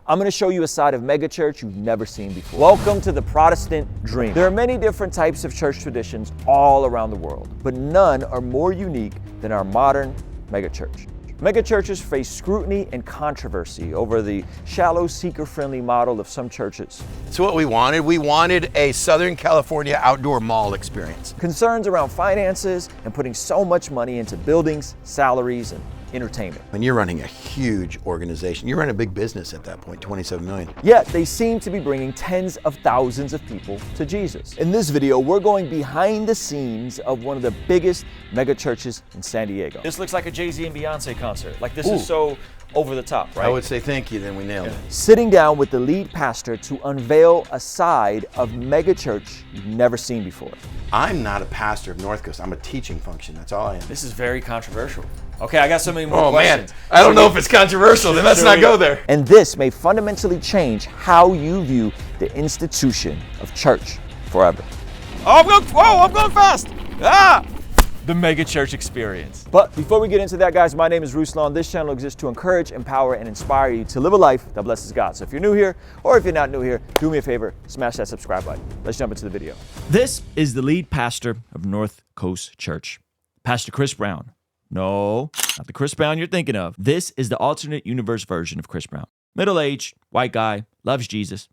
I'm going to show you a side of megachurch you've never seen before. Welcome to the Protestant dream. There are many different types of church traditions all around the world, but none are more unique than our modern megachurch. Megachurches face scrutiny and controversy over the shallow, seeker-friendly model of some churches. It's what we wanted. We wanted a Southern California outdoor mall experience. Concerns around finances and putting so much money into buildings, salaries, and entertainment. When you're running a huge organization, you're running a big business at that point, 27 million. Yet they seem to be bringing tens of thousands of people to Jesus. In this video, we're going behind the scenes of one of the biggest mega churches in San Diego. This looks like a Jay-Z and Beyonce concert. Like, this is so over the top, right? I would say thank you, then we nailed it. Sitting down with the lead pastor to unveil a side of mega church you've never seen before. I'm not a pastor of North Coast. I'm a teaching function. That's all I am. This is very controversial. Okay, I got so many more questions. Man, I don't know if it's controversial, then let's not go there. And this may fundamentally change how you view the institution of church forever. Oh, I'm going fast. The mega church experience. But before we get into that, guys, my name is Ruslan. This channel exists to encourage, empower, and inspire you to live a life that blesses God. So if you're new here, or if you're not new here, do me a favor, smash that subscribe button. Let's jump into the video. This is the lead pastor of North Coast Church, Pastor Chris Brown. No, not the Chris Brown you're thinking of. This is the alternate universe version of Chris Brown. Middle-aged, white guy, loves Jesus,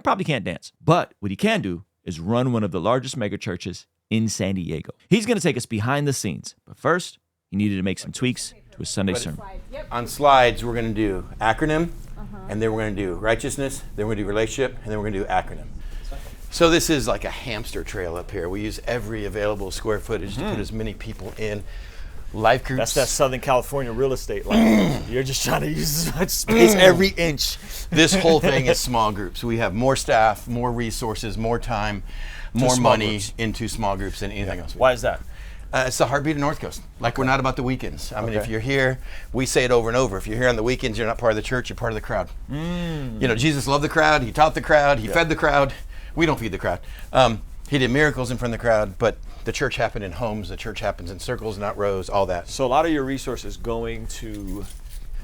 probably can't dance. But what he can do is run one of the largest mega churches in San Diego. He's going to take us behind the scenes. But first, he needed to make some tweaks to his Sunday sermon. On slides, we're going to do acronym, and then we're going to do righteousness, then we're going to do relationship, and then we're going to do acronym. So this is like a hamster trail up here. We use every available square footage to put as many people in. Life groups. That's that Southern California real estate life. You're just trying to use as much space every inch. This whole thing is small groups. We have more staff, more resources, more time, more money into small groups than anything else. Why is that? It's the heartbeat of North Coast. Like, we're not about the weekends. I mean, if you're here, we say it over and over. If you're here on the weekends, you're not part of the church, you're part of the crowd. You know, Jesus loved the crowd, he taught the crowd, he fed the crowd. We don't feed the crowd. He did miracles in front of the crowd, but the church happened in homes, the church happens in circles, not rows, all that. So a lot of your resources going to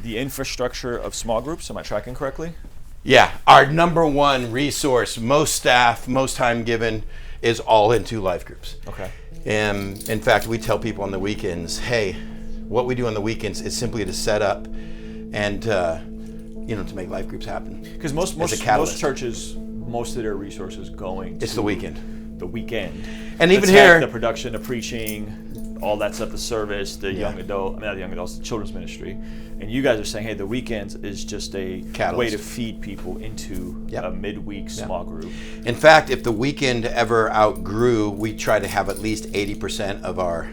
the infrastructure of small groups, am I tracking correctly? Yeah, our number one resource, most staff, most time given, is all into life groups. Okay. And in fact, we tell people on the weekends, hey, what we do on the weekends is simply to set up and to make life groups happen. Because most churches, most of their resources going to the weekend. The weekend. And even here, the production, the preaching, all that stuff, the service, the young adult, not the young adults, the children's ministry. And you guys are saying, hey, the weekends is just a way to feed people into a midweek small group. In fact, if the weekend ever outgrew, we try to have at least 80% of our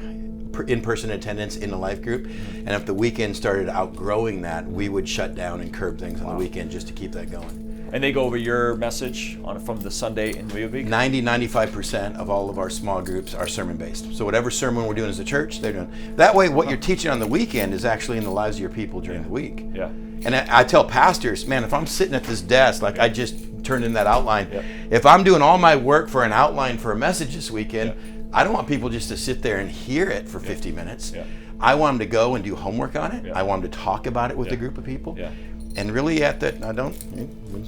in-person attendance in the life group. And if the weekend started outgrowing that, we would shut down and curb things on the weekend just to keep that going. And they go over your message from the Sunday in midweek? 95% of all of our small groups are sermon-based. So whatever sermon we're doing as a church, they're doing. That way, what you're teaching on the weekend is actually in the lives of your people during the week. Yeah. And I tell pastors, man, if I'm sitting at this desk, like I just turned in that outline, if I'm doing all my work for an outline for a message this weekend, I don't want people just to sit there and hear it for 50 minutes. I want them to go and do homework on it. I want them to talk about it with a group of people. And really I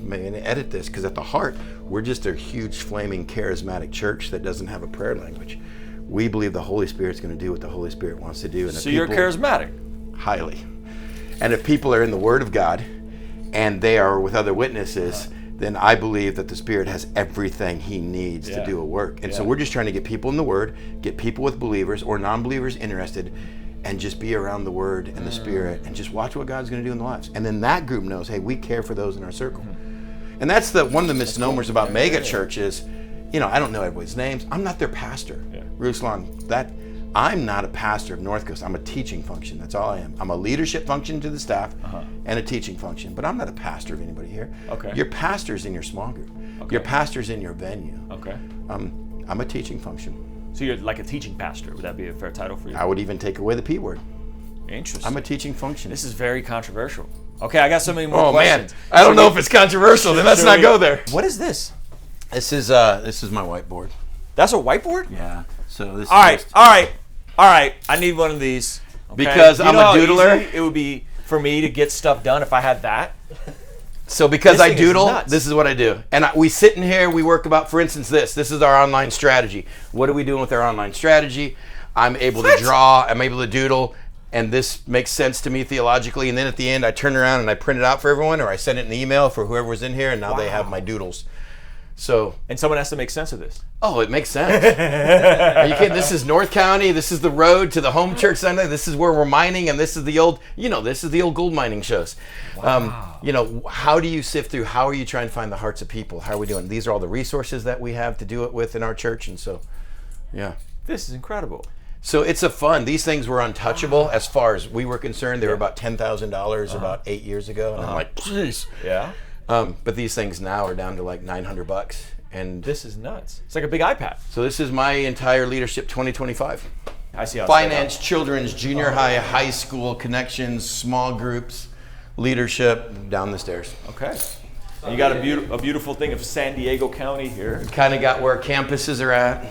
may edit this, because at the heart, we're just a huge, flaming, charismatic church that doesn't have a prayer language. We believe the Holy Spirit's going to do what the Holy Spirit wants to do. And so you're charismatic? Highly. And if people are in the Word of God, and they are with other witnesses, then I believe that the Spirit has everything He needs to do a work. And so we're just trying to get people in the Word, get people with believers or non-believers interested, and just be around the Word and the Spirit and just watch what God's going to do in their lives. And then that group knows, hey, we care for those in our circle. And that's one of the misnomers about mega churches. You know, I don't know everybody's names. I'm not their pastor. Ruslan, I'm not a pastor of North Coast. I'm a teaching function. That's all I am. I'm a leadership function to the staff and a teaching function. But I'm not a pastor of anybody here. Your pastor's in your small group. Your pastor's in your venue. I'm a teaching function. So you're like a teaching pastor. Would that be a fair title for you? I would even take away the P word. Interesting. I'm a teaching function. This is very controversial. Okay, I got so many more questions. Man, I don't know if it's controversial. Then let's not go there. What is this? This is my whiteboard. That's a whiteboard? Yeah. So this. All right. I need one of these. Okay? Because I'm a doodler. It would be for me to get stuff done if I had that. So because I thing is doodle, nuts. this is what I do. And we sit in here, we work about, for instance, this is our online strategy. What are we doing with our online strategy? I'm able to draw, I'm able to doodle, and this makes sense to me theologically. And then at the end, I turn around and I print it out for everyone, or I send it in an email for whoever was in here, and now they have my doodles. So, and someone has to make sense of this. Oh, it makes sense. Are you kidding? This is North County. This is the road to the home church Sunday. This is where we're mining, and this is the old, this is the old gold mining shows. Wow. How do you sift through? How are you trying to find the hearts of people? How are we doing? These are all the resources that we have to do it with in our church, and so, yeah. This is incredible. So it's a fun. These things were untouchable as far as we were concerned. They were about $10,000 about 8 years ago, and I'm like, jeez. Yeah. But these things now are down to like $900, and this is nuts. It's like a big iPad. So this is my entire leadership 2025. I see how finance, children's, junior high, high school, connections, small groups, leadership, down the stairs. Okay. And you got a beautiful thing of San Diego County here. Kind of got where campuses are at.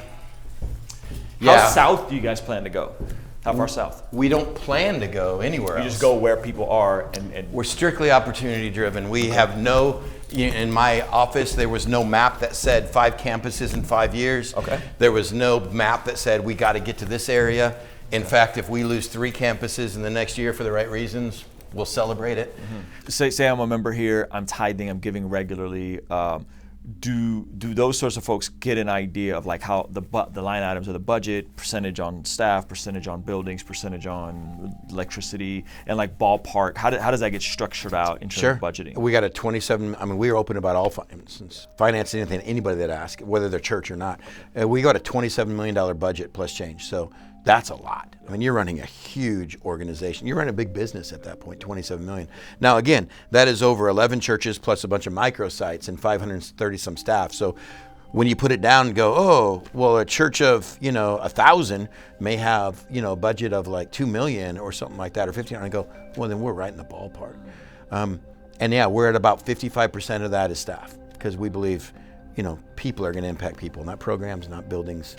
How south do you guys plan to go? How far south? We don't plan to go anywhere else. You just go where people are, and we're strictly opportunity driven. We have no, in my office, there was no map that said 5 campuses in 5 years. Okay. There was no map that said we got to get to this area. In fact, if we lose 3 campuses in the next year for the right reasons, we'll celebrate it. Mm-hmm. Say I'm a member here, I'm tithing, I'm giving regularly. Do those sorts of folks get an idea of like how the line items of the budget, percentage on staff, percentage on buildings, percentage on electricity, and like ballpark? How does that get structured out in terms of budgeting? We got a 27. I mean, we are open about all finance, anything, anybody that asks, whether they're church or not. We got a $27 million budget plus change. So that's a lot. I mean, you're running a huge organization. You're running a big business at that point, 27 million. Now, again, that is over 11 churches plus a bunch of microsites and 530 some staff. So when you put it down and go, oh, well, a church of, 1,000 may have, a budget of like 2 million or something like that, or 15, and I go, well, then we're right in the ballpark. And yeah, we're at about 55% of that is staff, because we believe, people are going to impact people, not programs, not buildings.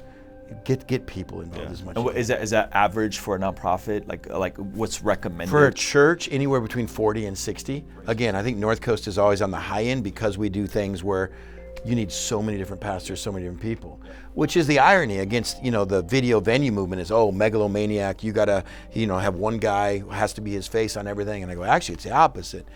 Get people involved as much. And is that average for a nonprofit? Like what's recommended? For a church, anywhere between 40 and 60. Again, I think North Coast is always on the high end because we do things where you need so many different pastors, so many different people, which is the irony against, the video venue movement is, megalomaniac, you gotta, have one guy who has to be his face on everything. And I go, actually, it's the opposite.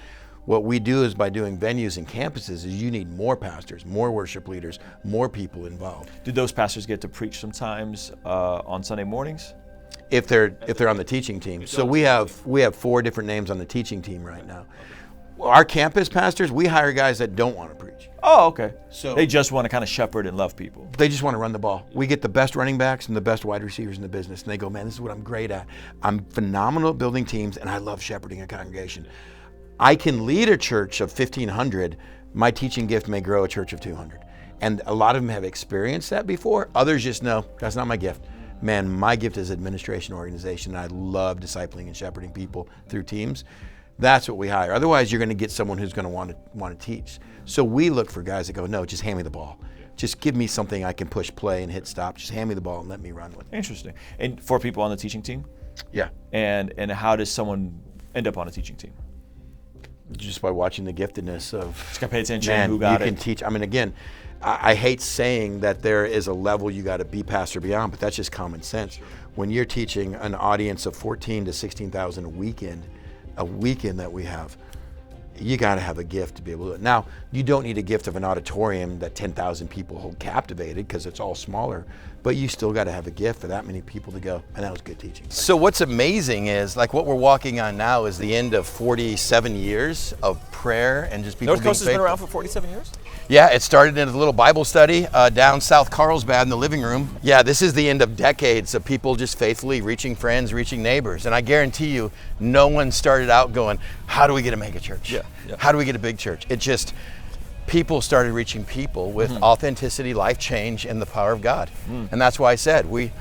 What we do is by doing venues and campuses is you need more pastors, more worship leaders, more people involved. Do those pastors get to preach sometimes on Sunday mornings? If they're on the teaching team. So we have 4 different names on the teaching team right now. Our campus pastors, we hire guys that don't want to preach. Oh, okay. So they just want to kind of shepherd and love people. They just want to run the ball. We get the best running backs and the best wide receivers in the business, and they go, man, this is what I'm great at. I'm phenomenal at building teams, and I love shepherding a congregation. I can lead a church of 1,500. My teaching gift may grow a church of 200. And a lot of them have experienced that before. Others just know, that's not my gift. Man, my gift is administration organization. And I love discipling and shepherding people through teams. That's what we hire. Otherwise, you're going to get someone who's going to want to teach. So we look for guys that go, no, just hand me the ball. Just give me something I can push play and hit stop. Just hand me the ball and let me run with it. Interesting. And 4 people on the teaching team? Yeah. And how does someone end up on a teaching team? Just by watching the giftedness of, just gotta pay attention. Man, who got you can teach. I mean, again, I hate saying that there is a level you got to be pastor beyond, but that's just common sense. When you're teaching an audience of 14 to 16,000 a weekend that we have, you got to have a gift to be able to do it. Now, you don't need a gift of an auditorium that 10,000 people hold captivated because it's all smaller, but you still got to have a gift for that many people to go, and that was good teaching. So what's amazing is, like, what we're walking on now is the end of 47 years of prayer and just people North being Coast has been around for 47 years? Yeah, it started in a little Bible study down South Carlsbad in the living room. Yeah, this is the end of decades of people just faithfully reaching friends, reaching neighbors. And I guarantee you, no one started out going, how do we get a mega church? Yeah. How do we get a big church? It just, people started reaching people with authenticity, life change, and the power of God. And that's why I said, we,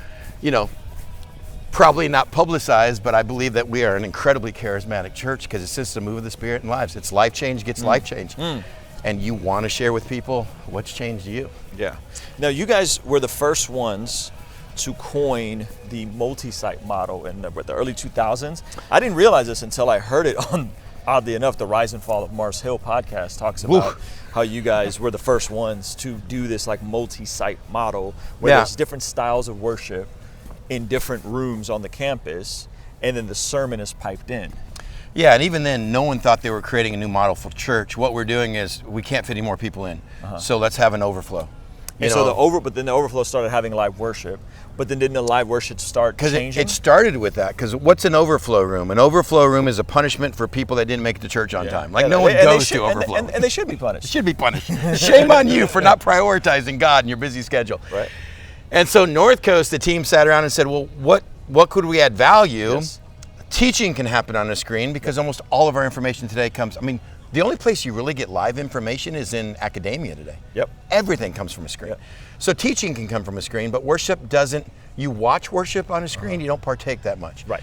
probably not publicized, but I believe that we are an incredibly charismatic church because it's just a move of the Spirit in lives. It's life change gets life change. And you want to share with people what's changed you. Yeah. Now, you guys were the first ones to coin the multisite model in the early 2000s. I didn't realize this until I heard it oddly enough, the Rise and Fall of Mars Hill podcast talks about how you guys were the first ones to do this like multi-site model where there's different styles of worship in different rooms on the campus, and then the sermon is piped in. Yeah, and even then, no one thought they were creating a new model for church. What we're doing is we can't fit any more people in, so let's have an overflow. But then the overflow started having live worship. But then didn't the live worship start changing? Because it started with that. Because what's an overflow room? An overflow room is a punishment for people that didn't make it to church on time. Like no one goes to overflow. And they should be punished. Should be punished. Shame on you for not prioritizing God in your busy schedule. Right. And so North Coast, the team sat around and said, well, what could we add value? Yes. Teaching can happen on a screen because almost all of our information today comes, the only place you really get live information is in academia today. Yep. Everything comes from a screen. Yep. So teaching can come from a screen, but worship doesn't. You watch worship on a screen, you don't partake that much. Right.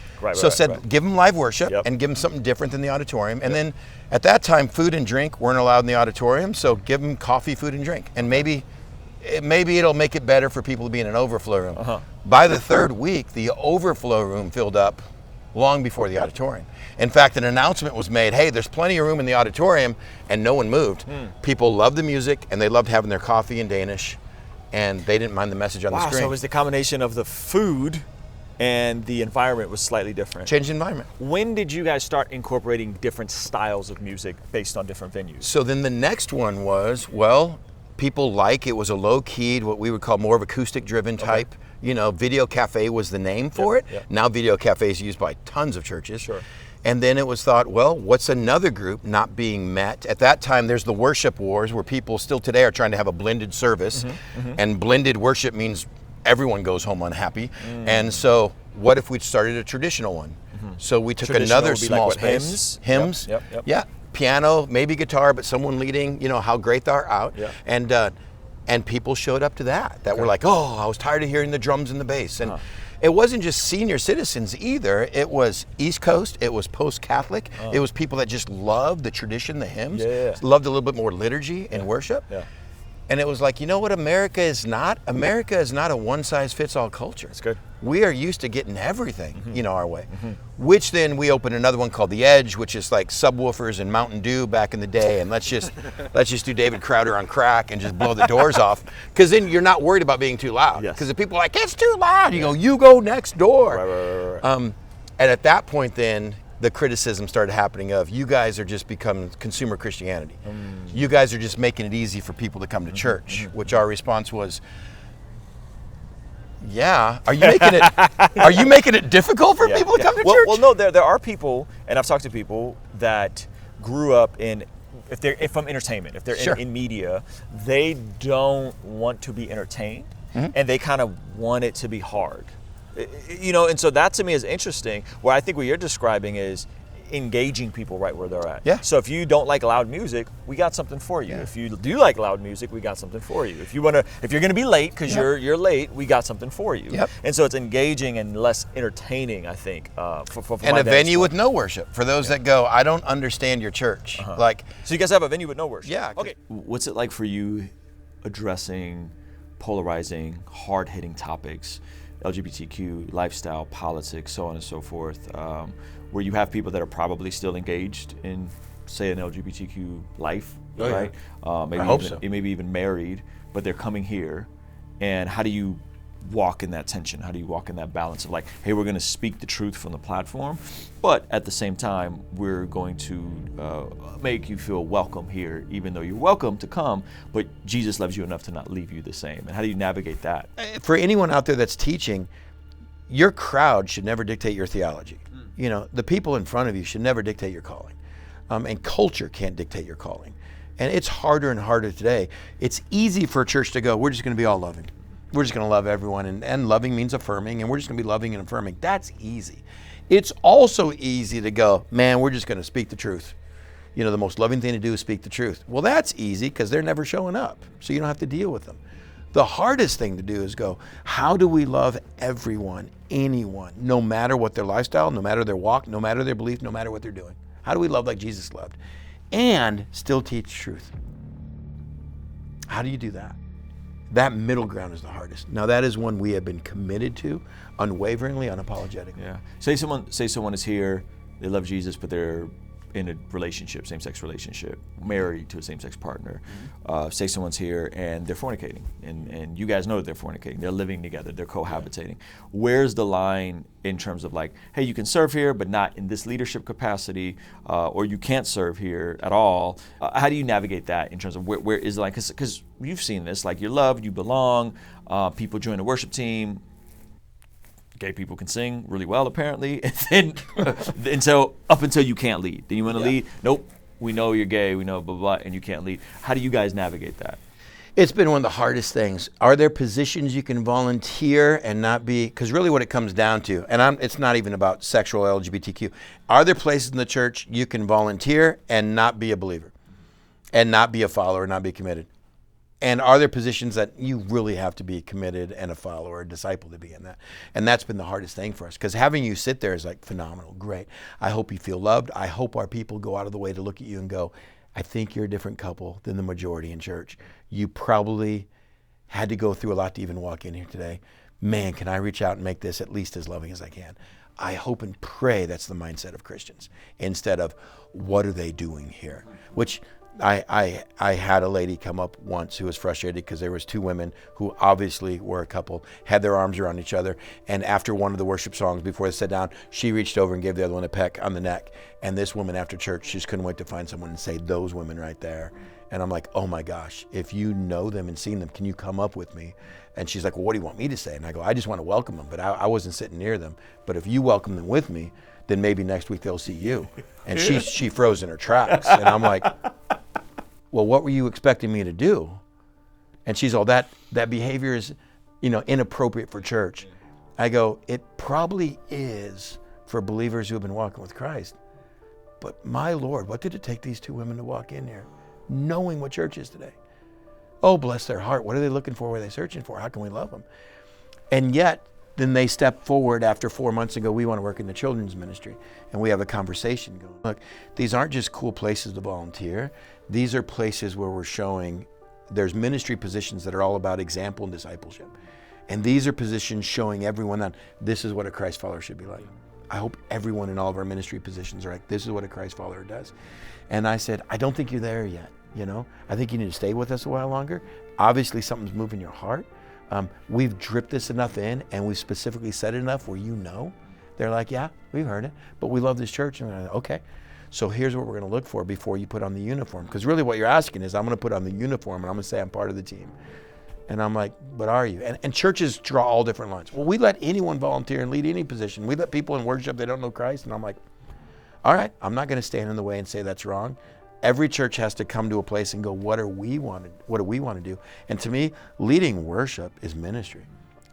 Give them live worship and give them something different than the auditorium. And then at that time, food and drink weren't allowed in the auditorium, so give them coffee, food, and drink. And maybe it'll make it better for people to be in an overflow room. By the third week, the overflow room filled up long before the auditorium. In fact, an announcement was made, hey, there's plenty of room in the auditorium, and no one moved. People loved the music, and they loved having their coffee in Danish, and they didn't mind the message on the screen. So it was the combination of the food and the environment was slightly different. Changed the environment. When did you guys start incorporating different styles of music based on different venues? So then the next one was, people it was a low-keyed, what we would call more of acoustic-driven type. Video cafe was the name for it. Yep. Now video cafe is used by tons of churches. Sure. And then it was thought, what's another group not being met? At that time, there's the worship wars where people still today are trying to have a blended service. And blended worship means everyone goes home unhappy. And so what if we started a traditional one? So we took another small space. Hymns. Yep. Yeah. Piano, maybe guitar, but someone leading, how great thou art. Yeah. And people showed up to that were like, I was tired of hearing the drums and the bass. And it wasn't just senior citizens either. It was East Coast, it was post-Catholic, it was people that just loved the tradition, the hymns, loved a little bit more liturgy and worship. Yeah. And it was like, you know what America is not? America is not a one-size-fits-all culture. That's good. We are used to getting everything, our way. Which then we opened another one called The Edge, which is like subwoofers and Mountain Dew back in the day, and let's just do David Crowder on crack and just blow the doors off. Because then you're not worried about being too loud. Because if people are like, it's too loud, you go next door. Right. And at that point then, the criticism started happening of, you guys are just becoming consumer Christianity. You guys are just making it easy for people to come to church, which our response was, are you making it difficult for people to come to church? Well, no, there are people, and I've talked to people that grew up if from entertainment, if they're in media, they don't want to be entertained, and they kind of want it to be hard. And so that to me is interesting. Where I think what you're describing is engaging people right where they're at. Yeah. So if you don't like loud music, we got something for you. Yeah. If you do like loud music, we got something for you. If you're going to be late because you're late, we got something for you. Yep. And so it's engaging and less entertaining, I think. For and a venue with no worship for those that go, I don't understand your church. So you guys have a venue with no worship. Yeah. Okay. What's it like for you addressing polarizing, hard-hitting topics? LGBTQ, lifestyle, politics, so on and so forth, where you have people that are probably still engaged in, say, an LGBTQ life, right? Maybe even married, but they're coming here. And how do you walk in that tension? How do you walk in that balance of like, hey, we're going to speak the truth from the platform, but at the same time, we're going to make you feel welcome here, even though you're welcome to come, but Jesus loves you enough to not leave you the same. And how do you navigate that? For anyone out there that's teaching, your crowd should never dictate your theology. The people in front of you should never dictate your calling. And culture can't dictate your calling. And it's harder and harder today. It's easy for a church to go, we're just going to be all loving. We're just going to love everyone, and loving means affirming, and we're just going to be loving and affirming. That's easy. It's also easy to go, man, we're just going to speak the truth. The most loving thing to do is speak the truth. Well, that's easy because they're never showing up, so you don't have to deal with them. The hardest thing to do is go, how do we love everyone, anyone, no matter what their lifestyle, no matter their walk, no matter their belief, no matter what they're doing? How do we love like Jesus loved and still teach truth? How do you do that? That middle ground is the hardest. Now that is one we have been committed to, unwaveringly, unapologetically. Yeah. Say someone is here, they love Jesus, but they're in a relationship, same-sex relationship, married to a same-sex partner, say someone's here and they're fornicating, and you guys know that they're fornicating, they're living together, they're cohabitating. Where's the line in terms of like, hey, you can serve here, but not in this leadership capacity, or you can't serve here at all? How do you navigate that in terms of where is the line? Because you've seen this, like you're loved, you belong, people join the worship team, gay people can sing really well, apparently, and then up until you can't lead. Then you want to lead? Nope. We know you're gay. We know blah, blah, and you can't lead. How do you guys navigate that? It's been one of the hardest things. Are there positions you can volunteer and not be? Because really, what it comes down to, and it's not even about sexual LGBTQ. Are there places in the church you can volunteer and not be a believer, and not be a follower, not be committed? And are there positions that you really have to be committed and a follower, a disciple to be in that? And that's been the hardest thing for us, because having you sit there is like phenomenal, great. I hope you feel loved. I hope our people go out of the way to look at you and go, I think you're a different couple than the majority in church. You probably had to go through a lot to even walk in here today. Man, can I reach out and make this at least as loving as I can? I hope and pray that's the mindset of Christians, instead of what are they doing here? Which I had a lady come up once who was frustrated because there was two women who obviously were a couple, had their arms around each other, and after one of the worship songs, before they sat down, she reached over and gave the other one a peck on the neck. And this woman after church, she just couldn't wait to find someone and say, those women right there. And I'm like, oh my gosh, if you know them and seen them, can you come up with me? And she's like, well, what do you want me to say? And I go, I just want to welcome them, but I wasn't sitting near them. But if you welcome them with me, then maybe next week they'll see you. And she froze in her tracks. And I'm like, well, what were you expecting me to do? And she's all, that behavior is, inappropriate for church. I go, it probably is for believers who have been walking with Christ. But my Lord, what did it take these two women to walk in here, knowing what church is today? Oh, bless their heart. What are they looking for? What are they searching for? How can we love them? And yet, then they step forward after 4 months and go, we want to work in the children's ministry. And we have a conversation going, look, these aren't just cool places to volunteer. These are places where we're showing there's ministry positions that are all about example and discipleship. And these are positions showing everyone that this is what a Christ follower should be like. I hope everyone in all of our ministry positions are like, this is what a Christ follower does. And I said, I don't think you're there yet. I think you need to stay with us a while longer. Obviously something's moving your heart. We've dripped this enough in, and we've specifically said it enough where they're like, yeah, we've heard it, but we love this church. And I'm like, okay, so here's what we're going to look for before you put on the uniform. Because really what you're asking is, I'm going to put on the uniform and I'm going to say I'm part of the team. And I'm like, but are you? And churches draw all different lines. Well, we let anyone volunteer and lead any position. We let people in worship, they don't know Christ. And I'm like, all right, I'm not going to stand in the way and say that's wrong. Every church has to come to a place and go, what do we want to do? And to me, leading worship is ministry.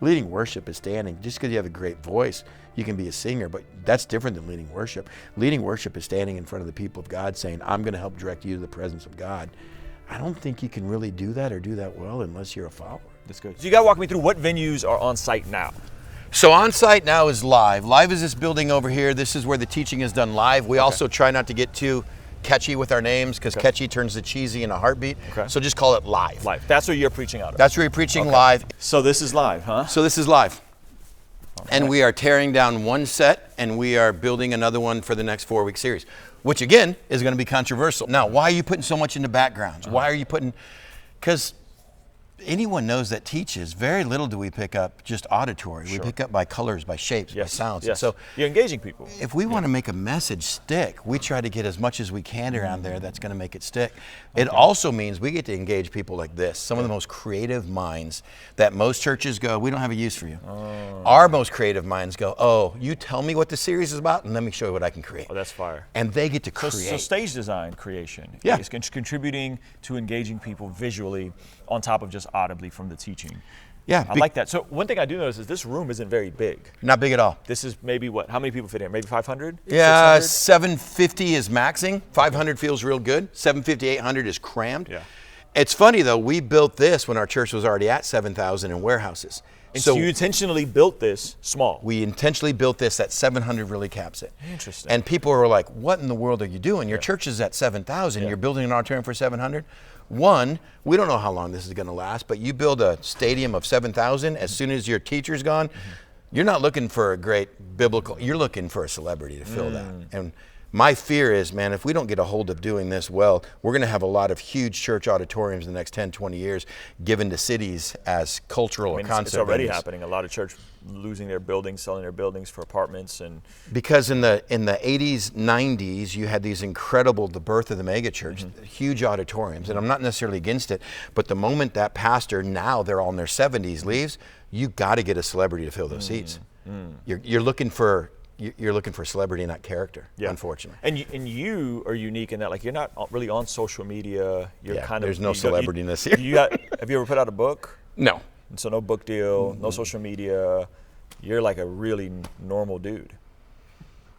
Leading worship is standing. Just because you have a great voice, you can be a singer, but that's different than leading worship. Leading worship is standing in front of the people of God saying, I'm going to help direct you to the presence of God. I don't think you can really do that or do that well unless you're a follower. That's good. So you got to walk me through what venues are on site now. So on site now is Live. Live is this building over here. This is where the teaching is done live. We also try not to get too catchy with our names, because catchy turns to cheesy in a heartbeat. So just call it Live. Live. That's where you're preaching out of. That's where you're preaching live. So this is live, huh? So this is live. And we are tearing down one set, and we are building another one for the next 4-week series, which again is going to be controversial. Now, why are you putting so much into backgrounds? Why are you putting, because anyone knows that teaches, very little do we pick up just auditory. We pick up by colors, by shapes, by sounds. Yes. So you're engaging people. If we want to make a message stick, we try to get as much as we can around there that's going to make it stick. It also means we get to engage people like this, some of the most creative minds that most churches go, we don't have a use for you. Our most creative minds go, oh, you tell me what the series is about and let me show you what I can create. Oh, that's fire. And they get to create. So stage design creation is contributing to engaging people visually on top of just audibly from the teaching. Yeah. I like that. So one thing I do notice is this room isn't very big. Not big at all. This is maybe what? How many people fit in? Maybe 500? Yeah, 750 is maxing. 500 feels real good. 750, 800 is crammed. Yeah. It's funny though, we built this when our church was already at 7,000 in warehouses. And so you intentionally built this small. We intentionally built this at 700 really caps it. Interesting. And people were like, what in the world are you doing? Your church is at 7,000. You're building an auditorium for 700? One, we don't know how long this is going to last, but you build a stadium of 7,000, as soon as your teacher's gone, you're not looking for a great biblical, you're looking for a celebrity to fill that. And My fear is, man, if we don't get a hold of doing this well, we're going to have a lot of huge church auditoriums in the next 10, 20 years given to cities as cultural or concert it's already venues. happening. A lot of church losing their buildings, selling their buildings for apartments. And because in the 80s, 90s, you had these incredible, the birth of the mega church, huge auditoriums. And I'm not necessarily against it, but the moment that pastor, now they're all in their 70s, leaves, you got to get a celebrity to fill those seats. You're looking for celebrity, not character, unfortunately. And you are unique in that, like, you're not really on social media. You're there's no celebrityness here. Have you ever put out a book? No. And so no book deal, no social media. You're like a really normal dude.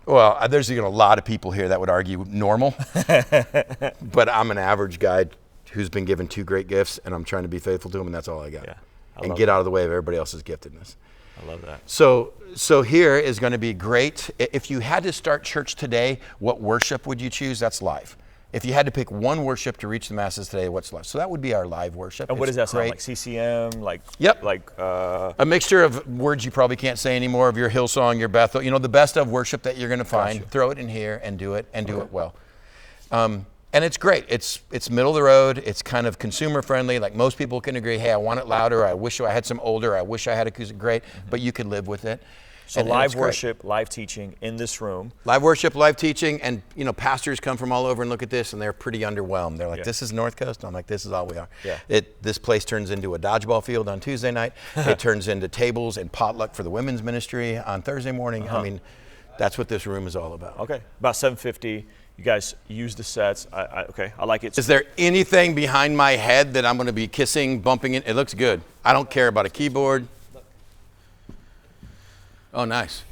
Well, there's a lot of people here that would argue normal, but I'm an average guy who's been given 2 great gifts, and I'm trying to be faithful to them, and that's all I got. And get out of the way of everybody else's giftedness. I love that. So here is going to be great. If you had to start church today, what worship would you choose? That's live. If you had to pick one worship to reach the masses today, what's live? So that would be our live worship. And what does that sound like? CCM? Like, yep. Like a mixture of words you probably can't say anymore, of your Hillsong, your Bethel, the best of worship that you're going to find. Gotcha. Throw it in here and do it, and do it well. And it's great. It's middle of the road. It's kind of consumer friendly. Like, most people can agree, hey, I want it louder. I wish I had some older. I wish I had acoustic. Great, but you can live with it. So live worship, live teaching in this room. Live worship, live teaching, and pastors come from all over and look at this, and they're pretty underwhelmed. They're like, "This is North Coast." I'm like, "This is all we are." Yeah. This place turns into a dodgeball field on Tuesday night. It turns into tables and potluck for the women's ministry on Thursday morning. I mean, that's what this room is all about. Okay, about 750. You guys use the sets. Okay, I like it. Is there anything behind my head that I'm going to be kissing, bumping it? It looks good. I don't care about a keyboard. Oh, nice.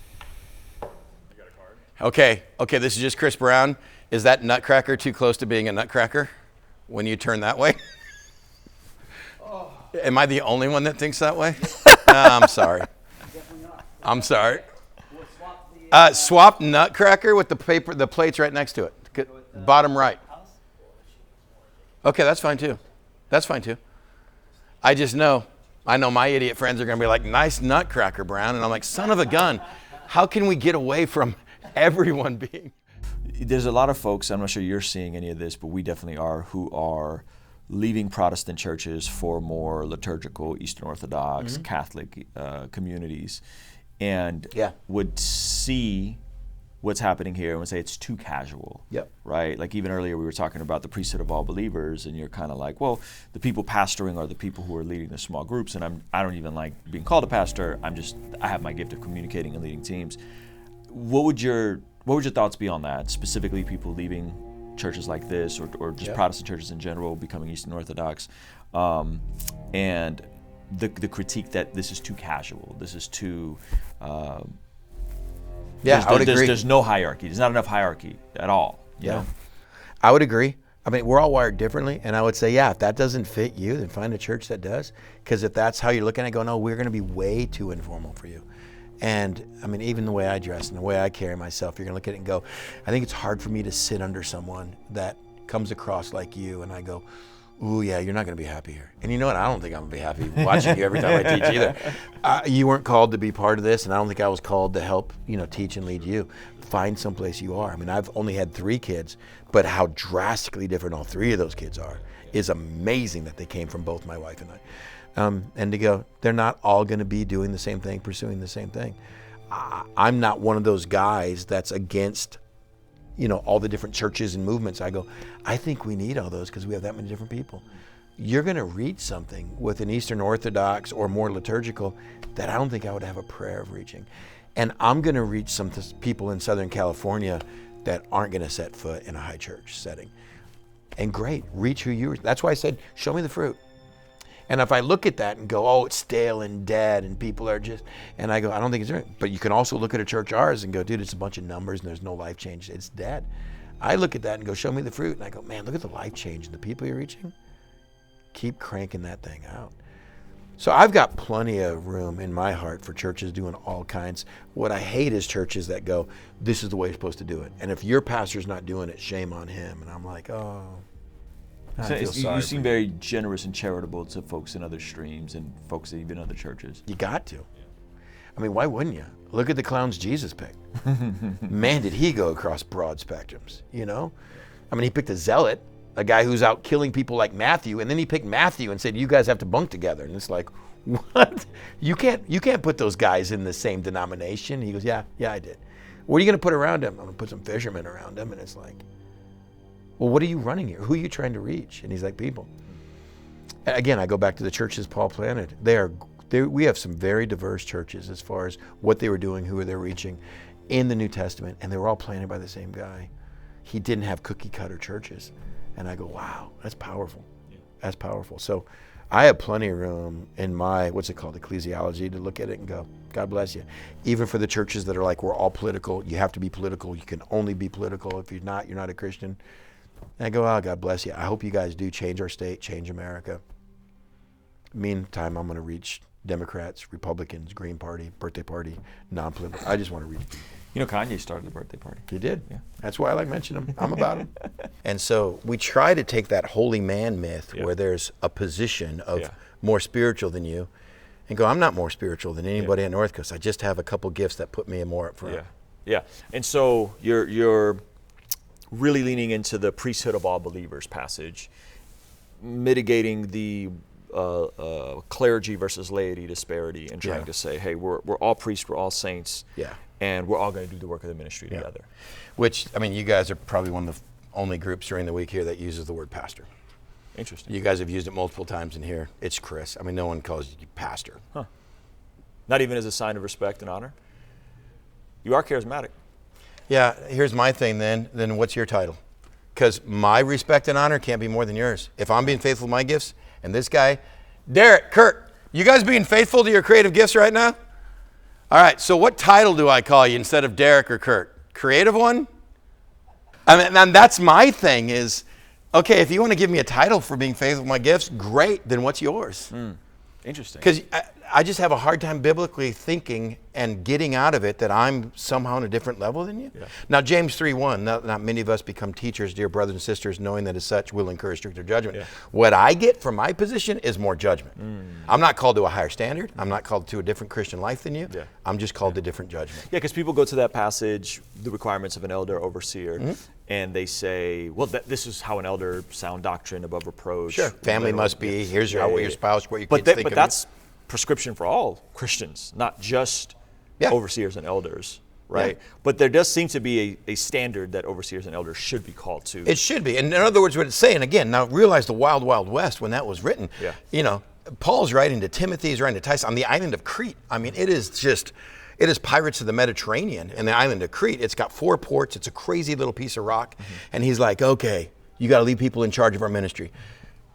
You got a card? Okay, this is just Chris Brown. Is that nutcracker too close to being a nutcracker when you turn that way? Oh. Am I the only one that thinks that way? I'm sorry. Definitely not. I'm sorry. We'll swap nutcracker with the plates right next to it. Bottom right. Okay, that's fine too. I know my idiot friends are going to be like, nice nutcracker, Brown. And I'm like, son of a gun. How can we get away from everyone being? There's a lot of folks, I'm not sure you're seeing any of this, but we definitely are, who are leaving Protestant churches for more liturgical, Eastern Orthodox, Catholic communities, and would see what's happening here and would say it's too casual. Yep. Right? Like, even earlier we were talking about the priesthood of all believers, and you're kind of like, well, the people pastoring are the people who are leading the small groups, and I don't even like being called a pastor. I have my gift of communicating and leading teams. What would your thoughts be on that? Specifically, people leaving churches like this, or just Protestant churches in general becoming Eastern Orthodox, and the critique that this is too casual. This is too. I would agree. There's no hierarchy. There's not enough hierarchy at all. You know? I would agree. I mean, we're all wired differently, and I would say, if that doesn't fit you, then find a church that does. Because if that's how you're looking at it, go, no, we're going to be way too informal for you. And I mean, even the way I dress and the way I carry myself, you're going to look at it and go, I think it's hard for me to sit under someone that comes across like you, and I go, ooh, yeah, you're not going to be happy here. And you know what? I don't think I'm going to be happy watching you every time I teach either. You weren't called to be part of this, and I don't think I was called to help, teach and lead you. Find someplace you are. I mean, I've only had 3 kids, but how drastically different all 3 of those kids are is amazing that they came from both my wife and I. And to go, they're not all going to be doing the same thing, pursuing the same thing. I'm not one of those guys that's against all the different churches and movements. I go, I think we need all those because we have that many different people. You're going to reach something with an Eastern Orthodox or more liturgical that I don't think I would have a prayer of reaching. And I'm going to reach some people in Southern California that aren't going to set foot in a high church setting. And great, reach who you are. That's why I said, show me the fruit. And if I look at that and go, oh, it's stale and dead and people are just, and I go, I don't think it's right. But you can also look at a church ours and go, dude, it's a bunch of numbers and there's no life change. It's dead. I look at that and go, show me the fruit. And I go, man, look at the life change and the people you're reaching. Keep cranking that thing out. So I've got plenty of room in my heart for churches doing all kinds. What I hate is churches that go, this is the way you're supposed to do it. And if your pastor's not doing it, shame on him. And I'm like, oh. So you seem very generous and charitable to folks in other streams and folks even other churches. You got to. I mean, why wouldn't you? Look at the clowns Jesus picked. Man, did he go across broad spectrums, you know? I mean, he picked a zealot, a guy who's out killing people like Matthew, and then he picked Matthew and said, you guys have to bunk together. And it's like, what? You can't put those guys in the same denomination. He goes, yeah, I did. What are you going to put around him? I'm going to put some fishermen around him. And it's like, well, what are you running here? Who are you trying to reach? And he's like, people. Again, I go back to the churches Paul planted. We have some very diverse churches as far as what they were doing, who they're reaching in the New Testament, and they were all planted by the same guy. He didn't have cookie cutter churches. And I go, wow, that's powerful. Yeah. That's powerful. So I have plenty of room in my, ecclesiology to look at it and go, God bless you. Even for the churches that are like, we're all political, you have to be political, you can only be political. If you're not a Christian. And I go, oh, God bless you. I hope you guys do change our state, change America. Meantime, I'm going to reach Democrats, Republicans, Green Party, birthday party, non-political. I just want to reach people. You know, Kanye started the birthday party. He did. Yeah. That's why I like mentioning him. I'm about him. And so we try to take that holy man myth where there's a position of more spiritual than you and go, I'm not more spiritual than anybody at North Coast. I just have a couple gifts that put me more up front. Yeah. And so you're really leaning into the priesthood of all believers passage, mitigating the clergy versus laity disparity and trying to say, hey, we're all priests, we're all saints, and we're all going to do the work of the ministry together. Which, I mean, you guys are probably one of the only groups during the week here that uses the word pastor. Interesting. You guys have used it multiple times in here. It's Chris. I mean, no one calls you pastor. Huh. Not even as a sign of respect and honor? You are charismatic. Yeah, here's my thing then what's your title? Because my respect and honor can't be more than yours. If I'm being faithful to my gifts, and this guy, Derek, Kurt, you guys being faithful to your creative gifts right now? All right, so what title do I call you instead of Derek or Kurt? Creative one? I mean, and that's my thing is, okay, if you want to give me a title for being faithful to my gifts, great, then what's yours? Interesting. Because I just have a hard time biblically thinking and getting out of it that I'm somehow on a different level than you. Yeah. Now, James 3:1, not many of us become teachers, dear brothers and sisters, knowing that as such we'll incur stricter judgment. Yeah. What I get from my position is more judgment. I'm not called to a higher standard. I'm not called to a different Christian life than you. Yeah. I'm just called to different judgment. Yeah, because people go to that passage, the requirements of an elder overseer, and they say, well, this is how an elder sound doctrine above reproach. Sure. Family must be, here's what your spouse, what your kids think of you. But that's prescription for all Christians, not just overseers and elders, right? Yeah. But there does seem to be a standard that overseers and elders should be called to. It should be. And in other words, what it's saying, again, now realize the wild, wild west when that was written. Yeah. You know, Paul's writing to Timothy, he's writing to Titus on the island of Crete. I mean, it is Pirates of the Mediterranean and the island of Crete. It's got 4 ports. It's a crazy little piece of rock. And he's like, okay, you got to leave people in charge of our ministry.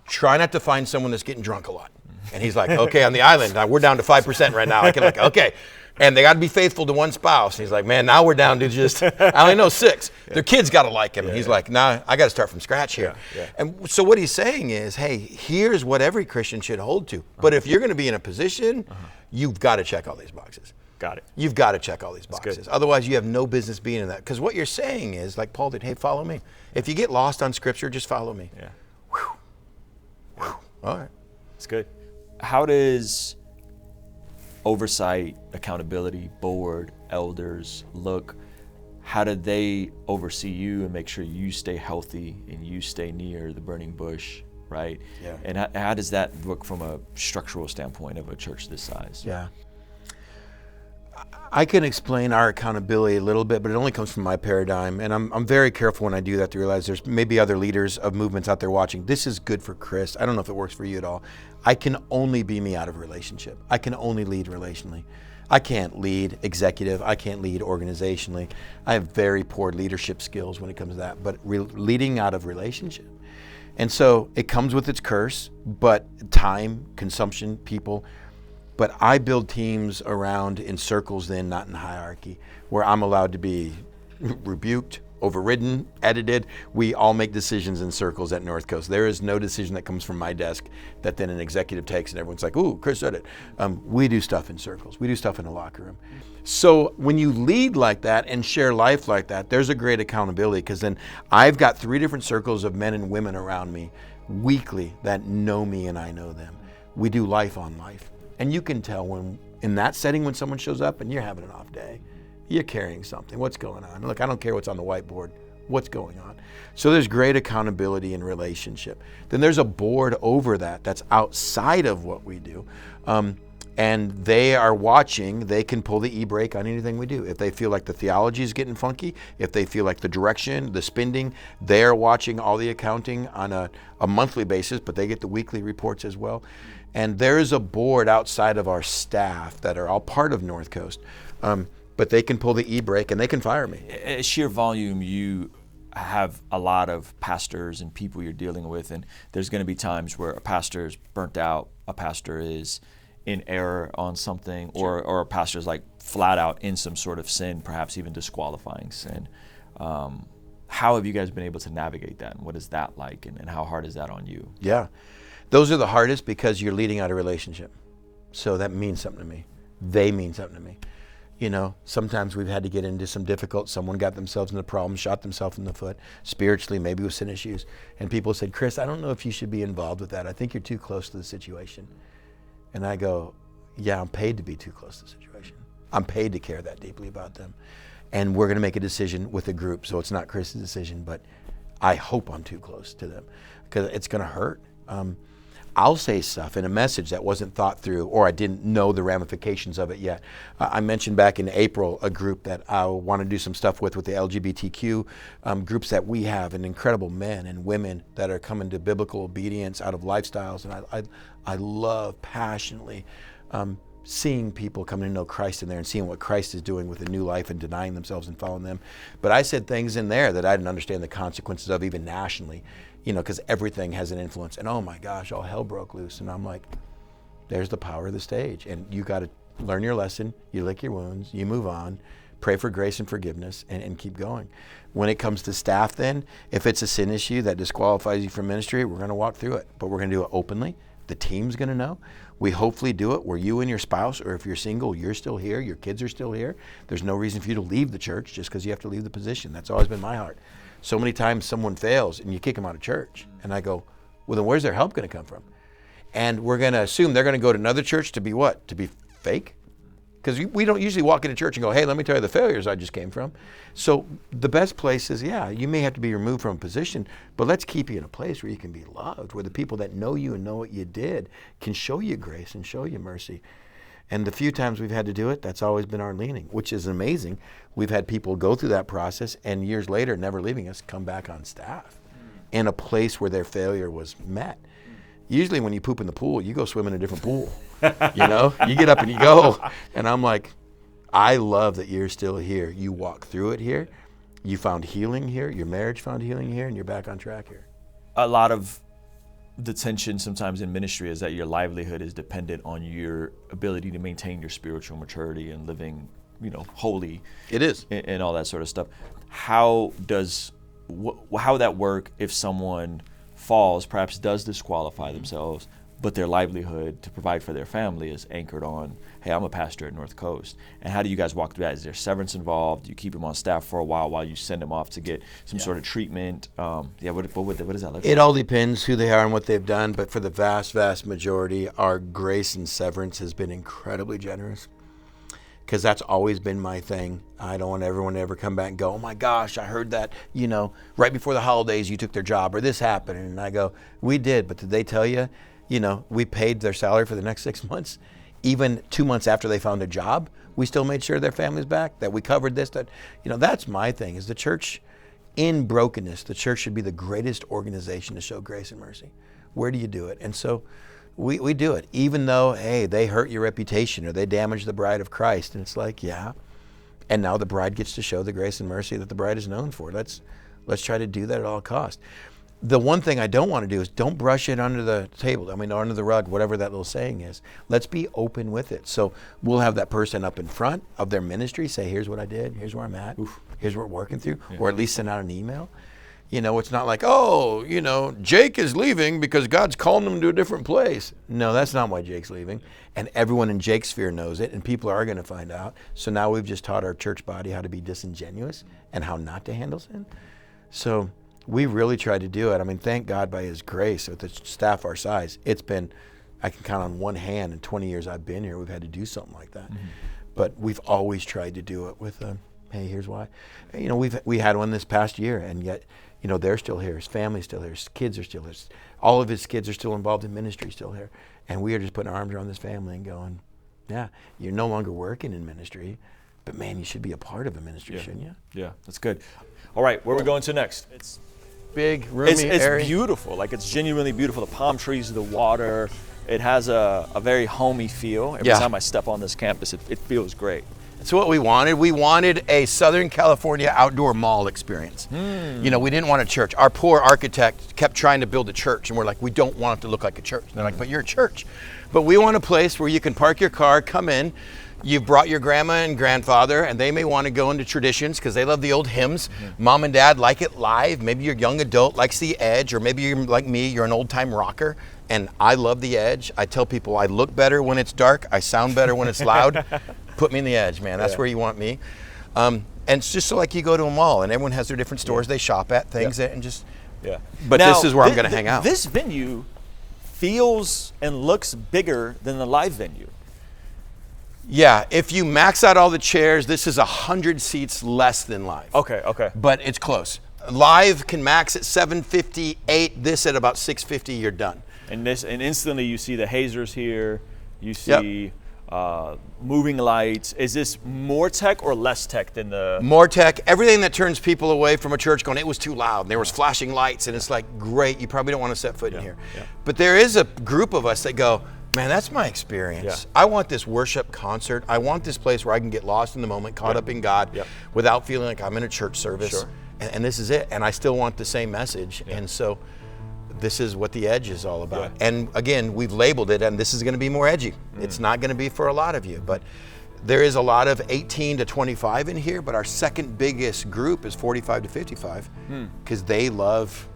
Try not to find someone that's getting drunk a lot. And he's like, okay, on the island, now we're down to 5% right now. I can okay. And they got to be faithful to one spouse. And he's like, man, now we're down to just, I only know 6. Their kids got to like him. And he's like, nah, I got to start from scratch here. And so what he's saying is, hey, here's what every Christian should hold to. But if you're going to be in a position, you've got to check all these boxes. Got it. You've got to check all these boxes. Otherwise, you have no business being in that. Because what you're saying is, like Paul did, hey, follow me. If you get lost on Scripture, just follow me. Yeah. Whew. Whew. All right. That's good. How does oversight, accountability, board, elders look? How do they oversee you and make sure you stay healthy and you stay near the burning bush, right? Yeah. And how does that look from a structural standpoint of a church this size? Yeah. I can explain our accountability a little bit, but it only comes from my paradigm. And I'm very careful when I do that to realize there's maybe other leaders of movements out there watching. This is good for Chris. I don't know if it works for you at all. I can only be me out of relationship. I can only lead relationally. I can't lead executive. I can't lead organizationally. I have very poor leadership skills when it comes to that, but leading out of relationship. And so it comes with its curse, but time, consumption, people. But I build teams around in circles then, not in hierarchy, where I'm allowed to be rebuked, overridden, edited. We all make decisions in circles at North Coast. There is no decision that comes from my desk that then an executive takes and everyone's like, ooh, Chris said it. We do stuff in circles. We do stuff in the locker room. So when you lead like that and share life like that, there's a great accountability because then I've got 3 different circles of men and women around me weekly that know me and I know them. We do life on life. And you can tell when in that setting when someone shows up and you're having an off day, you're carrying something. What's going on? Look, I don't care what's on the whiteboard. What's going on? So there's great accountability in relationship. Then there's a board over that that's outside of what we do. And they are watching. They can pull the e-brake on anything we do. If they feel like the theology is getting funky, if they feel like the direction, the spending, they're watching all the accounting on a monthly basis, but they get the weekly reports as well. And there is a board outside of our staff that are all part of North Coast. But they can pull the e-brake and they can fire me. At sheer volume, you have a lot of pastors and people you're dealing with, and there's going to be times where a pastor is burnt out, a pastor is in error on something, or a pastor's like flat out in some sort of sin, perhaps even disqualifying sin. How have you guys been able to navigate that, and what is that like, and how hard is that on you? Yeah, those are the hardest because you're leading out a relationship. So that means something to me. They mean something to me. You know, sometimes we've had to get into some difficult, someone got themselves in a problem, shot themselves in the foot, spiritually, maybe with sin issues. And people said, Chris, I don't know if you should be involved with that. I think you're too close to the situation. And I go, yeah, I'm paid to be too close to the situation. I'm paid to care that deeply about them. And we're gonna make a decision with a group, so it's not Chris's decision, but I hope I'm too close to them because it's gonna hurt. I'll say stuff in a message that wasn't thought through, or I didn't know the ramifications of it yet. I mentioned back in April a group that I want to do some stuff with the LGBTQ groups that we have, and incredible men and women that are coming to biblical obedience out of lifestyles. And I love passionately seeing people coming to know Christ in there and seeing what Christ is doing with a new life and denying themselves and following them. But I said things in there that I didn't understand the consequences of, even nationally. You know, because everything has an influence. And oh my gosh, all hell broke loose. And I'm like, there's the power of the stage. And you got to learn your lesson, you lick your wounds, you move on, pray for grace and forgiveness, and keep going. When it comes to staff then, if it's a sin issue that disqualifies you from ministry, we're going to walk through it. But we're going to do it openly. The team's going to know. We hopefully do it where you and your spouse, or if you're single, you're still here, your kids are still here. There's no reason for you to leave the church just because you have to leave the position. That's always been my heart. So many times someone fails and you kick them out of church. And I go, well, then where's their help going to come from? And we're going to assume they're going to go to another church to be what? To be fake? Because we don't usually walk into church and go, hey, let me tell you the failures I just came from. So the best place is, yeah, you may have to be removed from a position, but let's keep you in a place where you can be loved, where the people that know you and know what you did can show you grace and show you mercy. And the few times we've had to do it, that's always been our leaning, which is amazing. We've had people go through that process and years later, never leaving us, come back on staff in a place where their failure was met. Usually when you poop in the pool, you go swim in a different pool. You know, you get up and you go. And I'm like, I love that you're still here. You walk through it here. You found healing here. Your marriage found healing here, and you're back on track here. A lot of the tension sometimes in ministry is that your livelihood is dependent on your ability to maintain your spiritual maturity and living, you know, holy. It is. And all that sort of stuff. How would that work if someone falls, perhaps does disqualify themselves, but their livelihood to provide for their family is anchored on, hey, I'm a pastor at North Coast. And how do you guys walk through that? Is there severance involved? Do you keep them on staff for a while you send them off to get some sort of treatment? What does that look like? It all depends who they are and what they've done, but for the vast, vast majority, our grace and severance has been incredibly generous, because that's always been my thing. I don't want everyone to ever come back and go, oh my gosh, I heard that, you know, right before the holidays you took their job, or this happened. And I go, we did, but did they tell you, you know, we paid their salary for the next 6 months? Even 2 months after they found a job, we still made sure their family's back, that we covered this, that, you know, that's my thing, is the church in brokenness, the church should be the greatest organization to show grace and mercy. Where do you do it? And so we do it, even though, hey, they hurt your reputation or they damage the bride of Christ. And it's like, yeah. And now the bride gets to show the grace and mercy that the bride is known for. Let's try to do that at all costs. The one thing I don't want to do is don't brush it under the table, under the rug, whatever that little saying is. Let's be open with it. So we'll have that person up in front of their ministry say, here's what I did, here's where I'm at, here's what we're working through, or at least send out an email. You know, it's not like, oh, you know, Jake is leaving because God's calling him to a different place. No, that's not why Jake's leaving. And everyone in Jake's sphere knows it, and people are going to find out. So now we've just taught our church body how to be disingenuous and how not to handle sin. So we really tried to do it. Thank God by His grace with the staff our size, it's been I can count on one hand in 20 years I've been here, we've had to do something like that. But we've always tried to do it with, hey, here's why. You know, we had one this past year, and yet, you know, they're still here, his family's still here, his kids are still here, all of his kids are still involved in ministry still here. And we are just putting our arms around this family and going, yeah, you're no longer working in ministry, but man, you should be a part of a ministry, shouldn't you? Yeah, that's good. All right, where are we going to next? It's big, roomy area. It's beautiful, like it's genuinely beautiful. The palm trees, the water. It has a very homey feel. Every time I step on this campus, it feels great. That's what we wanted. We wanted a Southern California outdoor mall experience. You know, we didn't want a church. Our poor architect kept trying to build a church, and we're like, we don't want it to look like a church. And they're like, but you're a church. But we want a place where you can park your car, come in, you've brought your grandma and grandfather, and they may want to go into traditions because they love the old hymns. Mom and dad like it live. Maybe your young adult likes the edge, or maybe you're like me, you're an old time rocker. And I love the edge. I tell people I look better when it's dark. I sound better when it's loud. Put me in the edge, man. That's where you want me. And it's just so like you go to a mall and everyone has their different stores they shop at, things that, and just, But now, this is where I'm going to hang out. This venue feels and looks bigger than the live venue. Yeah, if you max out all the chairs, this is 100 seats less than live. Okay. But it's close. Live can max at 758. This at about 650, you're done. And instantly you see the hazers here. You see moving lights. Is this more tech or less tech than the? More tech. Everything that turns people away from a church going, it was too loud. And there was flashing lights, and it's like, great. You probably don't want to set foot in here. But there is a group of us that go, man, that's my experience. I want this worship concert. I want this place where I can get lost in the moment, caught up in God, without feeling like I'm in a church service. And this is it. And I still want the same message. And so this is what the edge is all about. And again, we've labeled it, and this is going to be more edgy. It's not going to be for a lot of you, but there is a lot of 18 to 25 in here, but our second biggest group is 45 to 55 because they love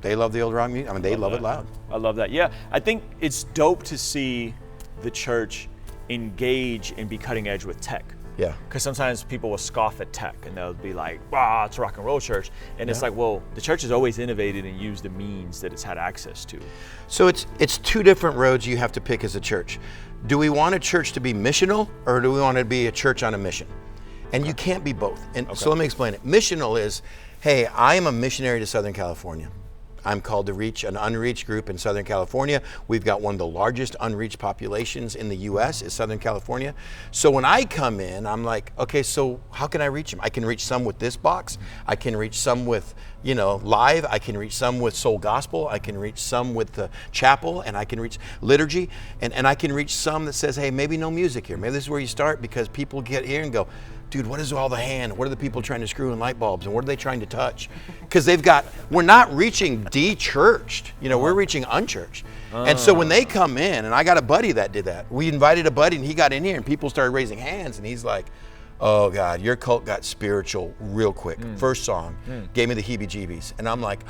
the old rock music. I mean, they love it loud. I love that. Yeah, I think it's dope to see the church engage and be cutting edge with tech. Yeah. Because sometimes people will scoff at tech and they'll be like, wow, it's a rock and roll church. And it's like, well, the church has always innovated and used the means that it's had access to. So it's two different roads you have to pick as a church. Do we want a church to be missional, or do we want to be a church on a mission? And you can't be both. And so let me explain it. Missional is, hey, I am a missionary to Southern California. I'm called to reach an unreached group in Southern California. We've got one of the largest unreached populations in the US is Southern California. So when I come in, I'm like, okay, so how can I reach them? I can reach some with this box. I can reach some with, live. I can reach some with soul gospel. I can reach some with the chapel, and I can reach liturgy. And I can reach some that says, hey, maybe no music here. Maybe this is where you start, because people get here and go, dude, what is all the hand? What are the people trying to screw in light bulbs? And what are they trying to touch? Because we're not reaching de-churched, we're reaching unchurched. And so when they come in, and I got a buddy that did that. We invited a buddy, and he got in here, and people started raising hands, and he's like, oh God, your cult got spiritual real quick. First song gave me the heebie-jeebies. And I'm like,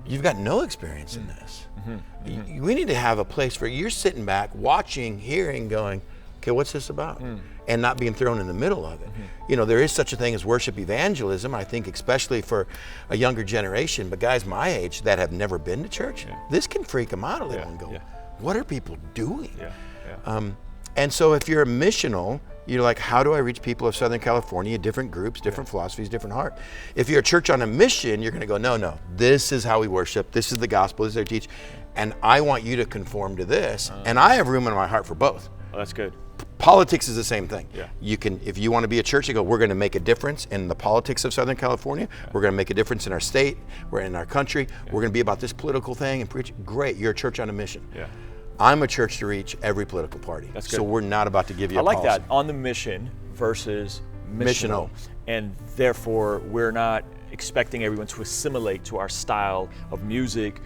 you've got no experience in this. We need to have a place where you're sitting back, watching, hearing, going, okay, what's this about? And not being thrown in the middle of it. There is such a thing as worship evangelism, I think, especially for a younger generation. But guys my age that have never been to church, this can freak them out a little and go, what are people doing? And so if you're a missional, you're like, how do I reach people of Southern California, different groups, different philosophies, different heart? If you're a church on a mission, you're going to go, no, this is how we worship. This is the gospel. This is our teach. And I want you to conform to this. And I have room in my heart for both. Oh, that's good. Politics is the same thing. You can, if you want to be a church, you go, we're going to make a difference in the politics of Southern California. We're going to make a difference in our state. We're in our country. We're going to be about this political thing and preach. Great, you're a church on a mission. I'm a church to reach every political party. That's good. So we're not about to give you a policy. I like that, on the mission versus missional. And therefore, we're not expecting everyone to assimilate to our style of music.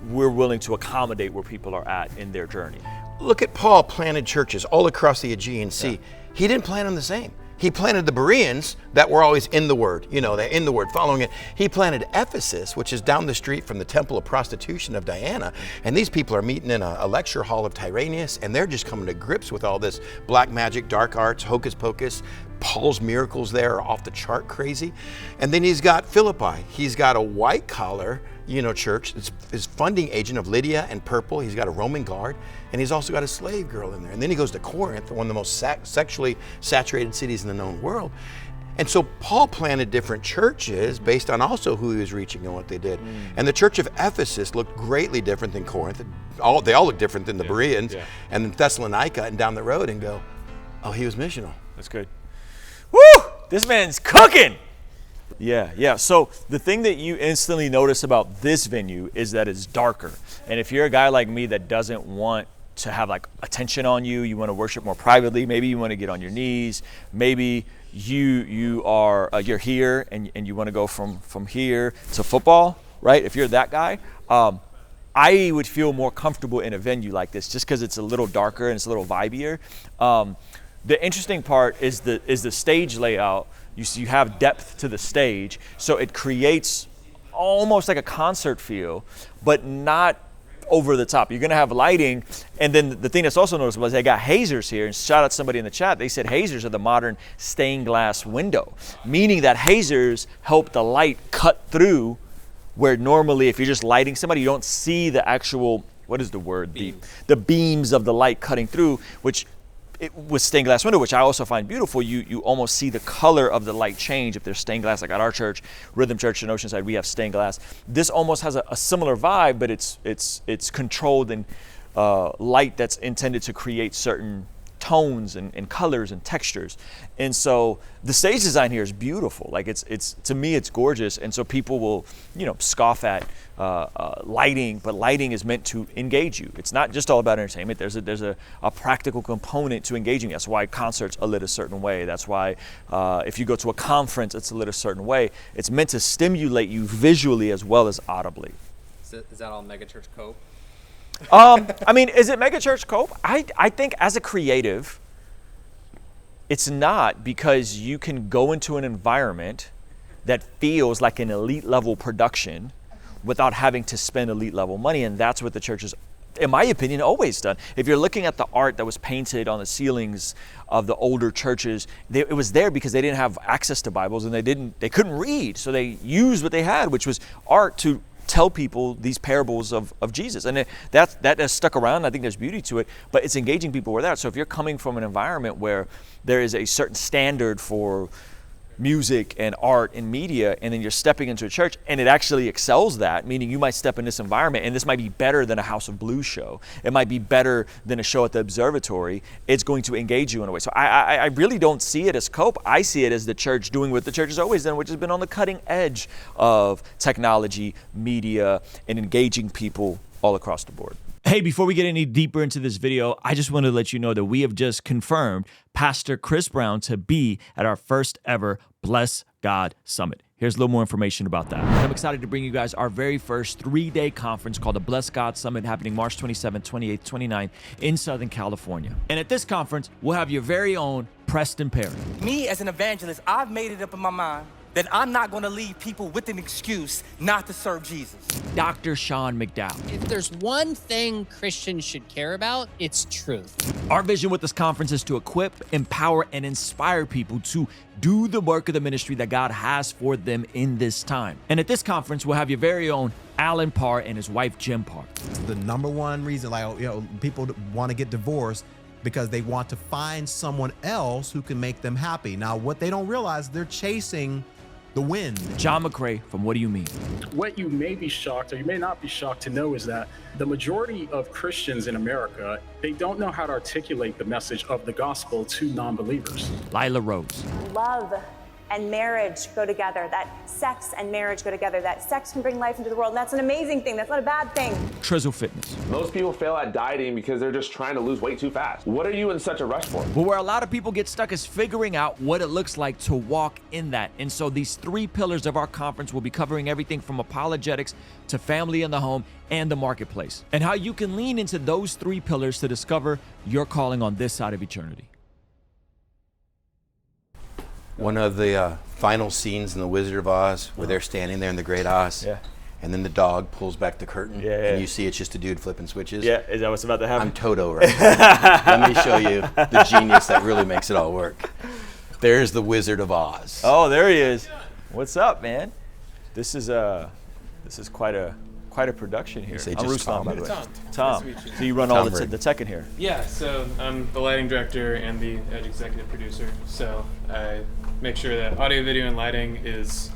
We're willing to accommodate where people are at in their journey. Look at Paul planted churches all across the Aegean Sea. He didn't plant them the same. He planted the Bereans that were always in the Word, they're in the Word, following it. He planted Ephesus, which is down the street from the temple of prostitution of Diana. And these people are meeting in a lecture hall of Tyrannus, and they're just coming to grips with all this black magic, dark arts, hocus pocus, Paul's miracles there are off the chart crazy. And then he's got Philippi. He's got a white collar, church. It's his funding agent of Lydia and Purple. He's got a Roman guard, and he's also got a slave girl in there. And then he goes to Corinth, one of the most sexually saturated cities in the known world. And so Paul planted different churches based on also who he was reaching and what they did. And the church of Ephesus looked greatly different than Corinth. They all look different than the Bereans and then Thessalonica and down the road, and go, oh, he was missional. That's good. Woo! This man's cooking. Yeah. So the thing that you instantly notice about this venue is that it's darker. And if you're a guy like me that doesn't want to have like attention on you, you want to worship more privately, maybe you want to get on your knees, maybe you're here and you want to go from here to football, right? If you're that guy, I would feel more comfortable in a venue like this just because it's a little darker and it's a little vibier. The interesting part is the stage layout. You have depth to the stage, so it creates almost like a concert feel, but not over the top. You're gonna have lighting, and then the thing that's also noticeable is they got hazers here, and shout out to somebody in the chat, they said hazers are the modern stained glass window, meaning that hazers help the light cut through where normally if you're just lighting somebody, you don't see the actual, what is the word? The beams of the light cutting through, which with stained glass window, which I also find beautiful, you almost see the color of the light change if there's stained glass. Like at our church, Rhythm Church in Oceanside, we have stained glass. This almost has a similar vibe, but it's controlled and light that's intended to create certain tones and colors and textures. And so the stage design here is beautiful. Like it's to me, it's gorgeous. And so people will, scoff at lighting, but lighting is meant to engage you. It's not just all about entertainment. There's a practical component to engaging. That's why concerts are lit a certain way. That's why if you go to a conference, it's lit a certain way. It's meant to stimulate you visually as well as audibly. Is that all megachurch cope? Is it megachurch cope? I think as a creative, it's not, because you can go into an environment that feels like an elite level production without having to spend elite level money. And that's what the church has, in my opinion, always done. If you're looking at the art that was painted on the ceilings of the older churches, it was there because they didn't have access to Bibles and they couldn't read. So they used what they had, which was art, to tell people these parables of Jesus. And that has stuck around. I think there's beauty to it, but it's engaging people where they're at. So if you're coming from an environment where there is a certain standard for music and art and media, and then you're stepping into a church and it actually excels that, meaning you might step in this environment and this might be better than a House of Blues show. It might be better than a show at the observatory. It's going to engage you in a way. So I really don't see it as cope. I see it as the church doing what the church has always done, which has been on the cutting edge of technology, media, and engaging people all across the board. Hey, before we get any deeper into this video, I just want to let you know that we have just confirmed Pastor Chris Brown to be at our first ever Bless God Summit. Here's a little more information about that. I'm excited to bring you guys our very first 3-day conference called the Bless God Summit, happening March 27th, 28th, 29th in Southern California. And at this conference, we'll have your very own Preston Perry. Me as an evangelist, I've made it up in my mind that I'm not going to leave people with an excuse not to serve Jesus. Dr. Sean McDowell. If there's one thing Christians should care about, it's truth. Our vision with this conference is to equip, empower, and inspire people to do the work of the ministry that God has for them in this time. And at this conference, we'll have your very own Alan Parr and his wife, Jim Parr. The number one reason, people want to get divorced because they want to find someone else who can make them happy. Now, what they don't realize, they're chasing the wind. John McCrae from What Do You Mean? What you may be shocked, or you may not be shocked to know, is that the majority of Christians in America, they don't know how to articulate the message of the gospel to non-believers. Lila Rose. Love and marriage go together, that sex and marriage go together, that sex can bring life into the world, and that's an amazing thing. That's not a bad thing. Trizzle Fitness. Most people fail at dieting because they're just trying to lose weight too fast. What are you in such a rush for? But where a lot of people get stuck is figuring out what it looks like to walk in that. And so these 3 pillars of our conference will be covering everything from apologetics to family in the home and the marketplace, and how you can lean into those 3 pillars to discover your calling on this side of eternity. One of the final scenes in The Wizard of Oz, where they're standing there in the Great Oz, and then the dog pulls back the curtain, and you see it's just a dude flipping switches. Yeah, is that what's about to happen? I'm Toto right now. Let me show you the genius that really makes it all work. There's the Wizard of Oz. Oh, there he is. What's up, man? This is quite a production here. I'm Ruslan, by the way. Tom. So you run all the tech in here? Yeah. So I'm the lighting director and the executive producer. So I make sure that audio, video, and lighting is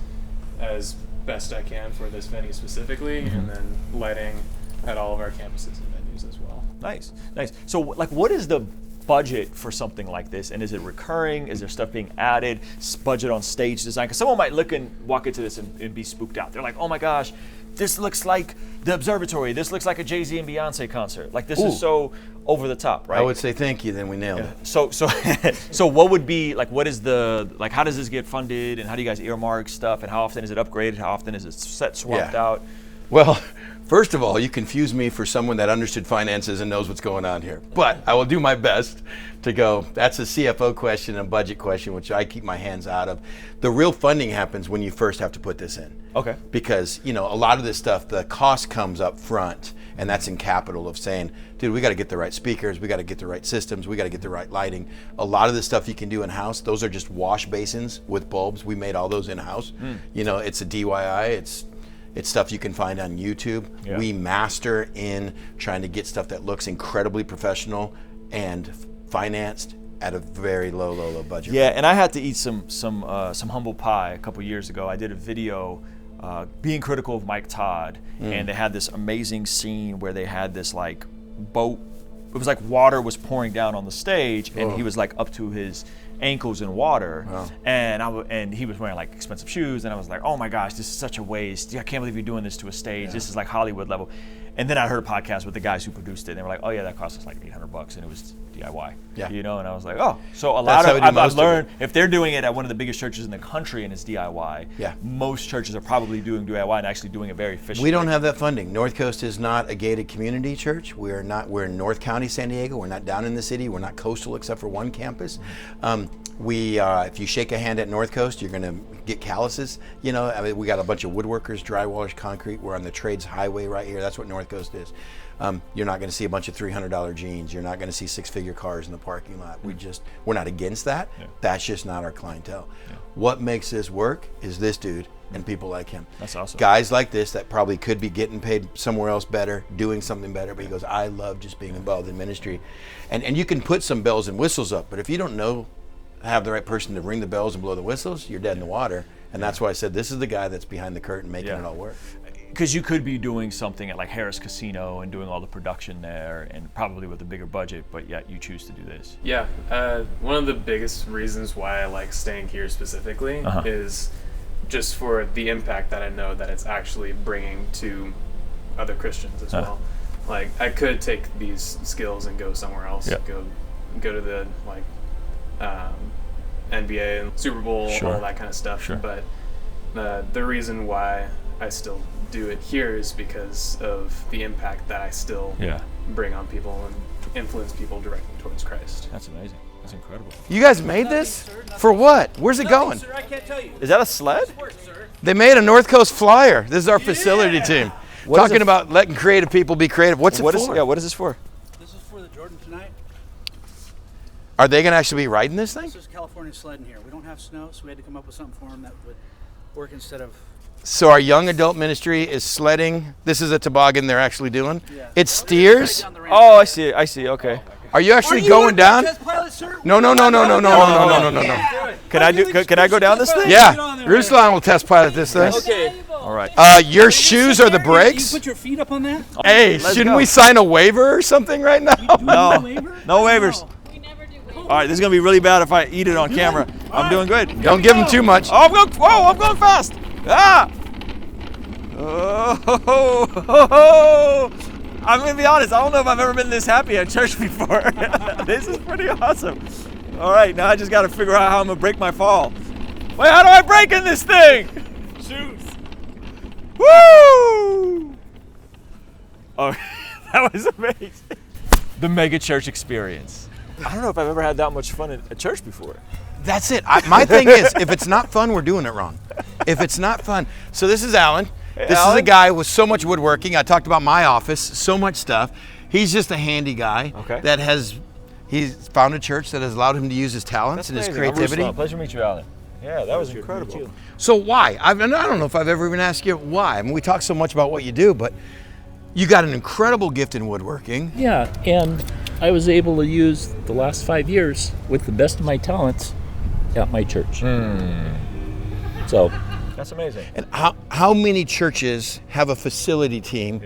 as best I can for this venue specifically, and then lighting at all of our campuses and venues as well. Nice. So, like, what is the budget for something like this, and is it recurring? Is there stuff being added? Budget on stage design? Because someone might walk into this and be spooked out. They're like, oh my gosh, this looks like the observatory. This looks like a Jay-Z and Beyonce concert. Like, this is so over the top, right? I would say thank you, then we nailed it. So what would be, like, what is the, like, how does this get funded, and how do you guys earmark stuff, and how often is it upgraded? How often is it swapped out? Well, first of all, you confuse me for someone that understood finances and knows what's going on here. But I will do my best to go, that's a CFO question and a budget question, which I keep my hands out of. The real funding happens when you first have to put this in. Okay. Because, a lot of this stuff, the cost comes up front, and that's in capital of saying, dude, we got to get the right speakers, we got to get the right systems, we got to get the right lighting. A lot of the stuff you can do in-house, those are just wash basins with bulbs. We made all those in-house. It's a DIY, it's stuff you can find on YouTube. Yeah. We master in trying to get stuff that looks incredibly professional and financed at a very low budget. Yeah, and I had to eat some humble pie a couple years ago. I did a video being critical of Mike Todd, and they had this amazing scene where they had this like boat. It was like water was pouring down on the stage, and he was like up to his ankles in water, and he was wearing like expensive shoes, and I was like, oh my gosh, this is such a waste. I can't believe you're doing this to a stage. This is like Hollywood level. And then I heard a podcast with the guys who produced it, and they were like, oh yeah, that cost us like $800, and it was DIY. Yeah. And I was like, oh, so I've learned if they're doing it at one of the biggest churches in the country and it's DIY, most churches are probably doing DIY and actually doing it very efficiently. We don't have that funding. North Coast is not a gated community church. We're in North County, San Diego. We're not down in the city. We're not coastal except for one campus. If you shake a hand at North Coast, you're gonna get calluses. We got a bunch of woodworkers, drywallers, concrete. We're on the trades highway right here. That's what North Coast is. You're not gonna see a bunch of $300 jeans. You're not gonna see six-figure cars in the parking lot. We're not against that. Yeah. That's just not our clientele. Yeah. What makes this work is this dude and people like him. That's awesome. Guys like this that probably could be getting paid somewhere else better, doing something better, but he goes, I love just being involved in ministry. And you can put some bells and whistles up, but if you don't have the right person to ring the bells and blow the whistles, you're dead in the water. And that's why I said this is the guy that's behind the curtain making it all work. Because you could be doing something at like Harris Casino and doing all the production there and probably with a bigger budget, but yet you choose to do this. Yeah, one of the biggest reasons why I like staying here specifically is just for the impact that I know that it's actually bringing to other Christians as well. Like, I could take these skills and go somewhere else, go to the NBA and Super Bowl, all that kind of stuff. But the reason why I still do it here is because of the impact that I still bring on people and influence people directly towards Christ. That's amazing. That's incredible. You guys made this? For what? Where's it going? Sir, I can't tell you. Is that a sled? They made a North Coast flyer. This is our facility team. Talking about letting creative people be creative. What's it for? What is this for? This is for the Jordan tonight. Are they going to actually be riding this thing? This is California sledding here. We don't have snow, so we had to come up with something for them that would work instead of... So our young adult ministry is sledding. This is a toboggan they're actually doing. Yeah. It steers. Oh, I see. Okay. Are you actually going down? No. Can I go down this thing? Yeah. Ruslan will test pilot this thing. Okay. All right. Your shoes are the brakes. Can you put your feet up on that? Hey, shouldn't we sign a waiver or something right now? No waivers. All right, this is gonna be really bad if I eat it on camera. I'm doing good. Don't give them too much. Oh, I'm going fast. Ah! Oh, I'm gonna be honest. I don't know if I've ever been this happy at church before. This is pretty awesome. All right, now I just got to figure out how I'm gonna break my fall. Wait, how do I break in this thing? Shoes. Woo! Oh, that was amazing. The mega church experience. I don't know if I've ever had that much fun at church before. That's it. My thing is, if it's not fun, we're doing it wrong. If it's not fun. So this is Alan. This is a guy with so much woodworking. I talked about my office, so much stuff. He's just a handy guy that has He's founded a church that has allowed him to use his talents and his creativity. Pleasure to meet you, Alan. Yeah, that was incredible. So why? I don't know if I've ever even asked you why. I mean, we talk so much about what you do, but you got an incredible gift in woodworking. Yeah, and I was able to use the last 5 years with the best of my talents at my church. So that's amazing. And how many churches have a facility team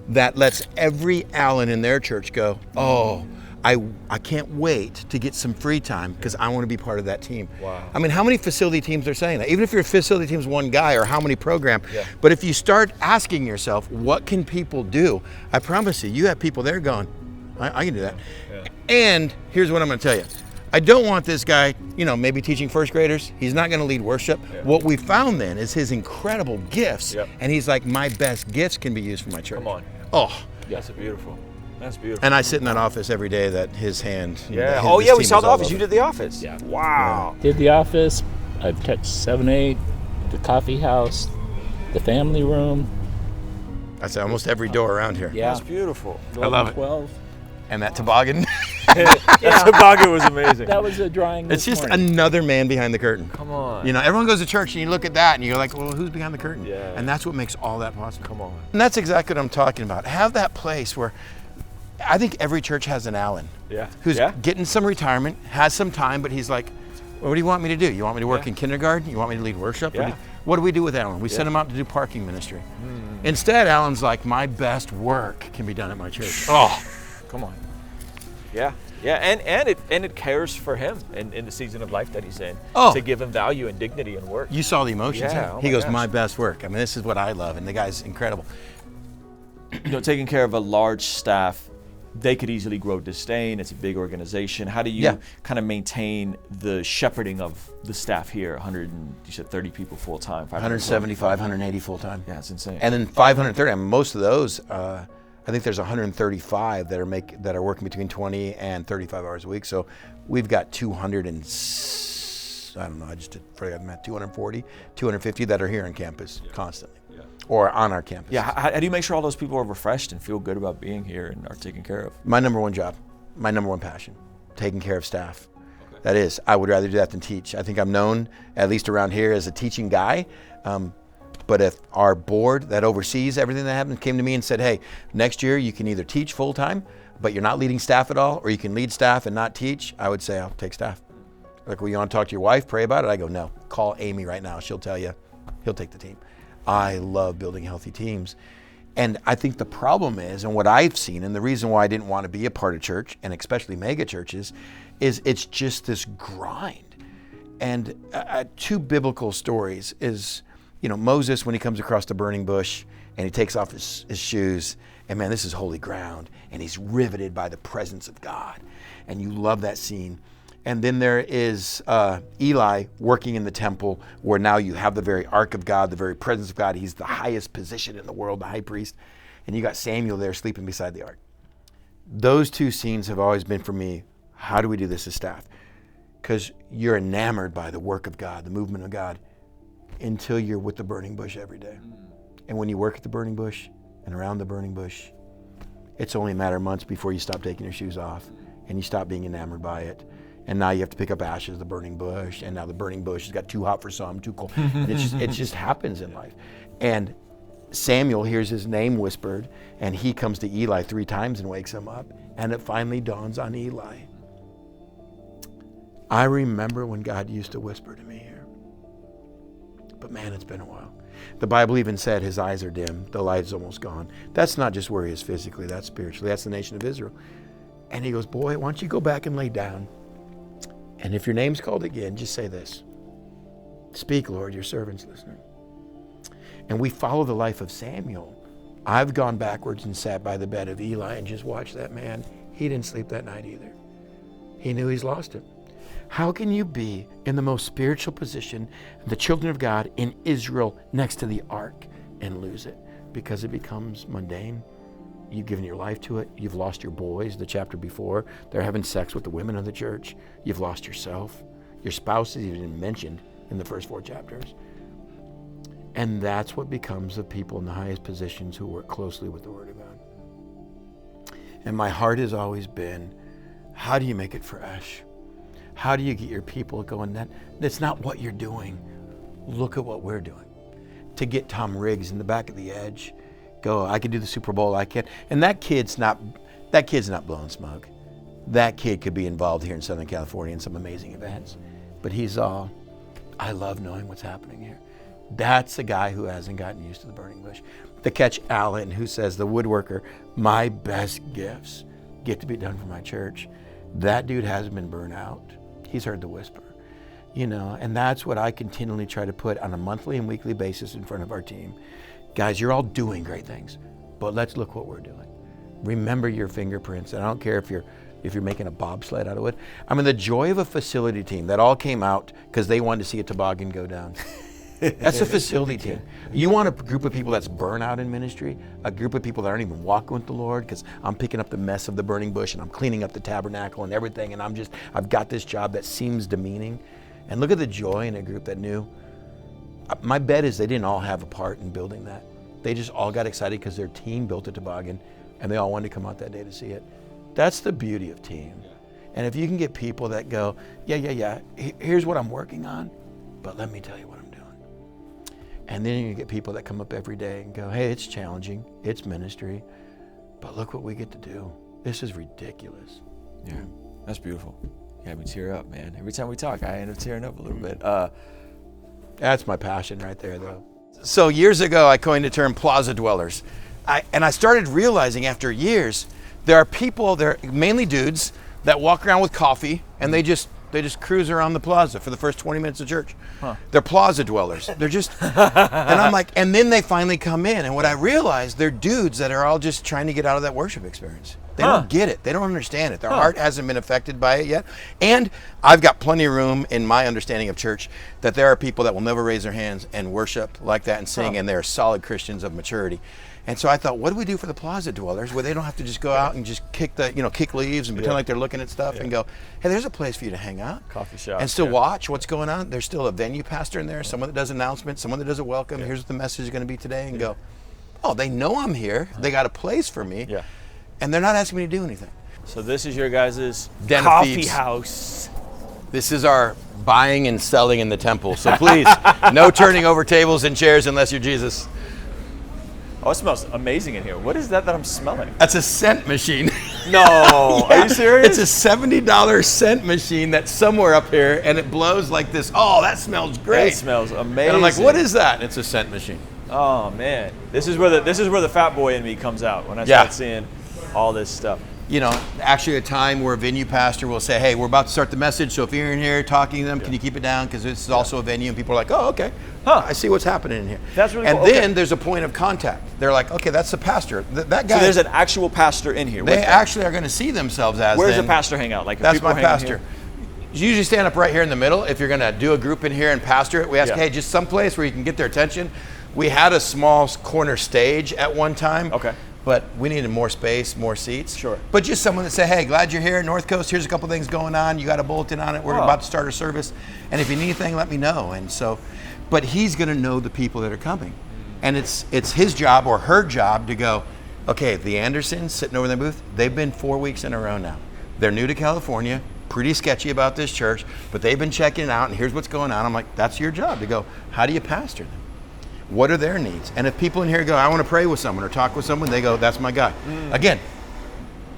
that lets every Allen in their church go, oh, I can't wait to get some free time because I want to be part of that team. Wow. I mean, how many facility teams are saying that? Even if your facility team's one guy or how many program, but if you start asking yourself, what can people do? I promise you have people there going, I can do that. And here's what I'm going to tell you. I don't want this guy, maybe teaching first graders. He's not going to lead worship. What we found then is his incredible gifts. And he's like, my best gifts can be used for my church. Come on. Oh. That's beautiful. That's beautiful. And I sit in that office every day that his hand. Yeah. We saw the office. You did the office. Yeah. Wow. Did the office. I've touched 7-8, the coffee house, the family room. That's almost every door around here. Yeah. That's beautiful. I love it. 12. And that toboggan. That toboggan was amazing. That was a drawing. It's just another man behind the curtain. Come on. Everyone goes to church and you look at that and you're like, well, who's behind the curtain? Yeah. And that's what makes all that possible. Come on. And that's exactly what I'm talking about. Have that place where I think every church has an Allen. Yeah. Who's getting some retirement, has some time, but he's like, well, what do you want me to do? You want me to work in kindergarten? You want me to lead worship? Yeah. What do we do with Alan? We send him out to do parking ministry. Instead, Alan's like, my best work can be done at my church. Oh, come on. Yeah, and it cares for him in the season of life that he's in to give him value and dignity and work. You saw the emotions. Yeah, he goes, my best work. I mean, this is what I love, and the guy's incredible. Taking care of a large staff, they could easily grow disdain. It's a big organization. How do you kind of maintain the shepherding of the staff here? 130 people full time. 175, 180 full time. Yeah, it's insane. And then 530. I mean, most of those. I think there's 135 that are working between 20 and 35 hours a week. So we've got 200 and I don't know. I just forgot the math. 240, 250 that are here on campus constantly, or on our campus. Yeah. How do you make sure all those people are refreshed and feel good about being here and are taken care of? My number one job, my number one passion, taking care of staff. Okay. That is, I would rather do that than teach. I think I'm known, at least around here, as a teaching guy. But if our board that oversees everything that happens came to me and said, hey, next year you can either teach full-time, but you're not leading staff at all, or you can lead staff and not teach, I would say I'll take staff. Like, well, you want to talk to your wife, pray about it? I go, no, call Amy right now. She'll tell you, he'll take the team. I love building healthy teams. And I think the problem is, and what I've seen, and the reason why I didn't want to be a part of church, and especially mega churches, is it's just this grind. And two biblical stories is, Moses, when he comes across the burning bush and he takes off his shoes, and man, this is holy ground, and he's riveted by the presence of God. And you love that scene. And then there is Eli working in the temple, where now you have the very ark of God, the very presence of God. He's the highest position in the world, the high priest. And you got Samuel there sleeping beside the ark. Those two scenes have always been for me, how do we do this as staff? Because you're enamored by the work of God, the movement of God, until you're with the burning bush every day. And when you work at the burning bush and around the burning bush, it's only a matter of months before you stop taking your shoes off and you stop being enamored by it. And now you have to pick up ashes of the burning bush, and now the burning bush has got too hot for some, too cold. It just happens in life. And Samuel hears his name whispered, and he comes to Eli 3 times and wakes him up, and it finally dawns on Eli. I remember when God used to whisper to me here. But man, it's been a while. The Bible even said his eyes are dim, the light is almost gone. That's not just where he is physically, that's spiritually. That's the nation of Israel. And he goes, boy, why don't you go back and lay down? And if your name's called again, just say this. Speak, Lord, your servant's listening. And we follow the life of Samuel. I've gone backwards and sat by the bed of Eli and just watched that man. He didn't sleep that night either. He knew he's lost it. How can you be in the most spiritual position, the children of God in Israel next to the ark, and lose it? Because it becomes mundane. You've given your life to it. You've lost your boys, the chapter before. They're having sex with the women of the church. You've lost yourself. Your spouse is even mentioned in the first 4 chapters. And that's what becomes of people in the highest positions who work closely with the Word of God. And my heart has always been, how do you make it fresh? How do you get your people going? That's not what you're doing. Look at what we're doing. To get Tom Riggs in the back of the edge, go, I could do the Super Bowl, I can. And that kid's not blowing smoke. That kid could be involved here in Southern California in some amazing events. But he's all, I love knowing what's happening here. That's a guy who hasn't gotten used to the burning bush. To catch Alan, who says, the woodworker, my best gifts get to be done for my church. That dude hasn't been burnt out. He's heard the whisper, you know, and that's what I continually try to put on a monthly and weekly basis in front of our team. Guys, you're all doing great things, but let's look what we're doing. Remember your fingerprints. And I don't care if you're making a bobsled out of it. I mean, the joy of a facility team that all came out because they wanted to see a toboggan go down. That's a facility team. You want a group of people that's burnt out in ministry, a group of people that aren't even walking with the Lord because I'm picking up the mess of the burning bush and I'm cleaning up the tabernacle and everything, and I've got this job that seems demeaning. And look at the joy in a group that knew. My bet is they didn't all have a part in building that. They just all got excited because their team built a toboggan and they all wanted to come out that day to see it. That's the beauty of team. And if you can get people that go, yeah, here's what I'm working on, but let me tell you what I'm doing. And then you get people that come up every day and go, hey, it's challenging, it's ministry, but look what we get to do. This is ridiculous. Yeah, that's beautiful. You have me tear up, man. Every time we talk, I end up tearing up a little bit. That's my passion right there, though. So years ago, I coined the term plaza dwellers. And I started realizing after years, there are people, they're mainly dudes, that walk around with coffee and they just cruise around the plaza for the first 20 minutes of church. Huh. They're plaza dwellers. They're just, and I'm like, and then they finally come in. And what I realized, they're dudes that are all just trying to get out of that worship experience. They don't get it. They don't understand it. Their heart hasn't been affected by it yet. And I've got plenty of room in my understanding of church that there are people that will never raise their hands and worship like that and sing, and they're solid Christians of maturity. And so I thought, what do we do for the plaza dwellers where they don't have to just go out and just kick leaves and pretend like they're looking at stuff and go, hey, there's a place for you to hang out. Coffee shop. And still watch what's going on. There's still a venue pastor in there, someone that does announcements, someone that does a welcome. Here's what the message is going to be today, and go, oh, they know I'm here. They got a place for me. Yeah. And they're not asking me to do anything. So this is your guys' Den coffee house. This is our buying and selling in the temple. So please, no turning over tables and chairs unless you're Jesus. Oh, it smells amazing in here. What is that I'm smelling? That's a scent machine. No, are you serious? It's a $70 scent machine that's somewhere up here, and it blows like this. Oh, that smells great. It smells amazing. And I'm like, what is that? And it's a scent machine. Oh man, this is where the fat boy in me comes out when I start seeing all this stuff. You know, actually a time where a venue pastor will say, hey, we're about to start the message, so if you're in here talking to them, can you keep it down? Because this is also a venue, and people are like, oh, okay. I see what's happening in here. That's really cool. And then there's a point of contact. They're like, okay, that's the pastor. That guy. So there's an actual pastor in here. They actually are going to see themselves as. Where's the pastor hang out? Like, that's my pastor. You usually stand up right here in the middle. If you're going to do a group in here and pastor it, we ask, hey, just someplace where you can get their attention. We had a small corner stage at one time. Okay. But we needed more space, more seats. Sure. But just someone that say, hey, glad you're here, North Coast, here's a couple things going on. You got a bulletin on it. We're about to start our service. And if you need anything, let me know. And so, but he's going to know the people that are coming. And it's his job or her job to go, okay, the Andersons sitting over in their booth, they've been 4 weeks in a row now. They're new to California, pretty sketchy about this church, but they've been checking it out, and here's what's going on. I'm like, that's your job to go, how do you pastor them? What are their needs? And if people in here go, I want to pray with someone or talk with someone, they go, that's my guy. Again,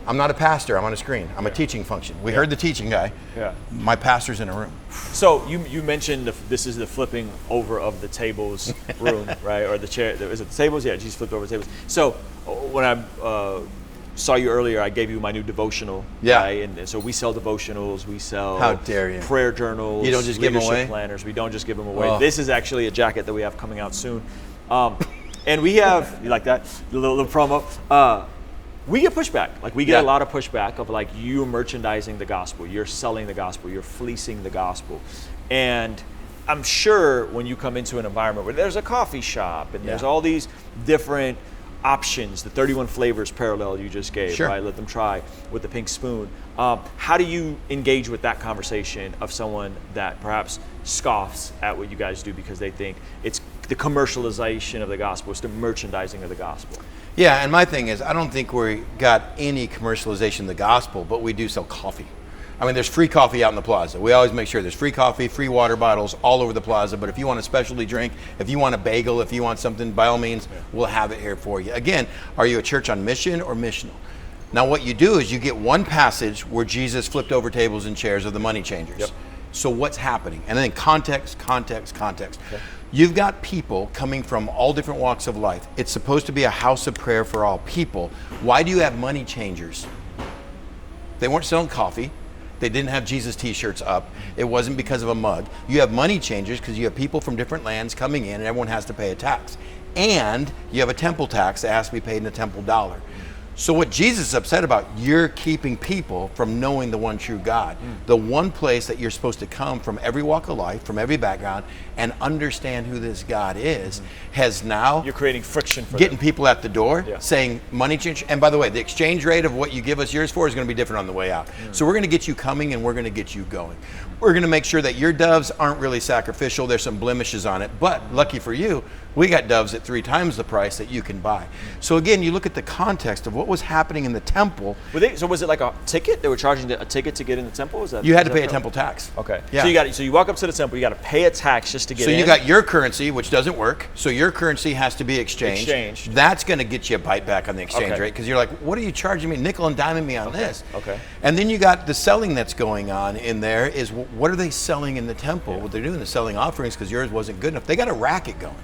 I'm not a pastor, I'm on a screen. I'm a teaching function. We heard the teaching guy. Yeah. My pastor's in a room. So you mentioned this is the flipping over of the tables room, right? Or the chair, is it the tables? Yeah, she's flipped over the tables. So when I saw you earlier, I gave you my new devotional. Yeah. Right? And so we sell devotionals, we sell How dare you. prayer journals. You don't just give them away? Planners. We don't just give them away. Oh. This is actually a jacket that we have coming out soon. And we have, you like that? The little promo. We get pushback. Like we get a lot of pushback of like, you merchandising the gospel, you're selling the gospel, you're fleecing the gospel. And I'm sure when you come into an environment where there's a coffee shop and there's all these different options, the 31 flavors parallel you just gave, right? Let them try with the pink spoon. How do you engage with that conversation of someone that perhaps scoffs at what you guys do because they think it's the commercialization of the gospel, it's the merchandising of the gospel? Yeah, and my thing is, I don't think we got any commercialization of the gospel, but we do sell coffee. I mean, there's free coffee out in the plaza. We always make sure there's free coffee, free water bottles all over the plaza. But if you want a specialty drink, if you want a bagel, if you want something, by all means, we'll have it here for you. Again, are you a church on mission or missional? Now, what you do is you get one passage where Jesus flipped over tables and chairs of the money changers. Yep. So what's happening? And then context. Okay. You've got people coming from all different walks of life. It's supposed to be a house of prayer for all people. Why do you have money changers? They weren't selling coffee. They didn't have Jesus t-shirts up. It wasn't because of a mug. You have money changers because you have people from different lands coming in and everyone has to pay a tax. And you have a temple tax that has to be paid in a temple dollar. So what Jesus is upset about, you're keeping people from knowing the one true God. The one place that you're supposed to come from every walk of life, from every background, and understand who this God is, has now... You're creating friction for getting them. people at the door, saying money change. And by the way, the exchange rate of what you give us yours for is going to be different on the way out. So we're going to get you coming and we're going to get you going. We're going to make sure that your doves aren't really sacrificial. There's some blemishes on it. But lucky for you, we got doves at 3 times the price that you can buy. So again, you look at the context of what was happening in the temple. So was it like a ticket? They were charging a ticket to get in the temple? Was that, you had to pay a temple tax. Okay. Yeah. So you walk up to the temple, you got to pay a tax just to get in. So you got your currency, which doesn't work. So your currency has to be exchanged. That's going to get you a bite back on the exchange rate because you're like, what are you charging me? Nickel and diming me on this. Okay. And then you got the selling that's going on in there is what are they selling in the temple? What they're doing is selling offerings because yours wasn't good enough. They got a racket going.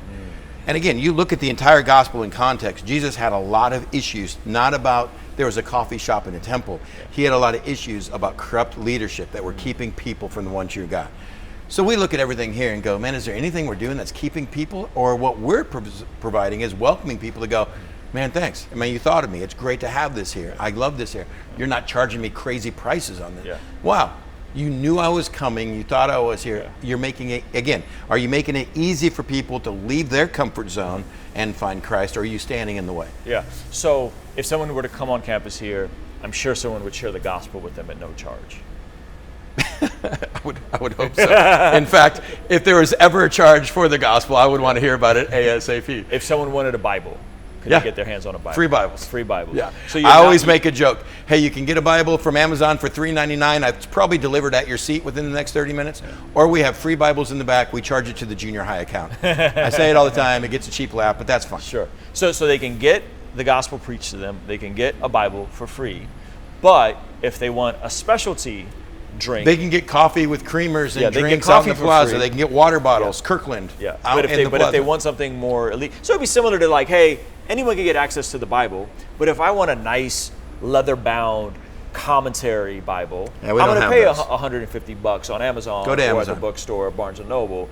And again, you look at the entire gospel in context. Jesus had a lot of issues, not about there was a coffee shop in a temple. He had a lot of issues about corrupt leadership that were keeping people from the one true God. So we look at everything here and go, man, is there anything we're doing that's keeping people? Or what we're providing is welcoming people to go, man, thanks. I mean, you thought of me. It's great to have this here. I love this here. You're not charging me crazy prices on this. Wow. You knew I was coming. You thought I was here. You're making it, again, are you making it easy for people to leave their comfort zone and find Christ, or are you standing in the way? Yeah. So if someone were to come on campus here, I'm sure someone would share the gospel with them at no charge. I would hope so. In fact, if there was ever a charge for the gospel, I would want to hear about it ASAP. If someone wanted a Bible, could they get their hands on a Bible? Free Bibles. Free Bibles. Yeah. So I always make a joke. Hey, you can get a Bible from Amazon for $3.99. It's probably delivered at your seat within the next 30 minutes. Or we have free Bibles in the back. We charge it to the junior high account. I say it all the time. It gets a cheap laugh, but that's fine. Sure. So they can get the gospel preached to them. They can get a Bible for free. But if they want a specialty drink, they can get coffee with creamers and drinks out in the plaza. They can get water bottles, Kirkland. Yeah. But if they want something more elite, so it'd be similar to like, hey, anyone can get access to the Bible, but if I want a nice leather-bound commentary Bible, I'm going to pay $150 on Amazon or at the bookstore or Barnes & Noble.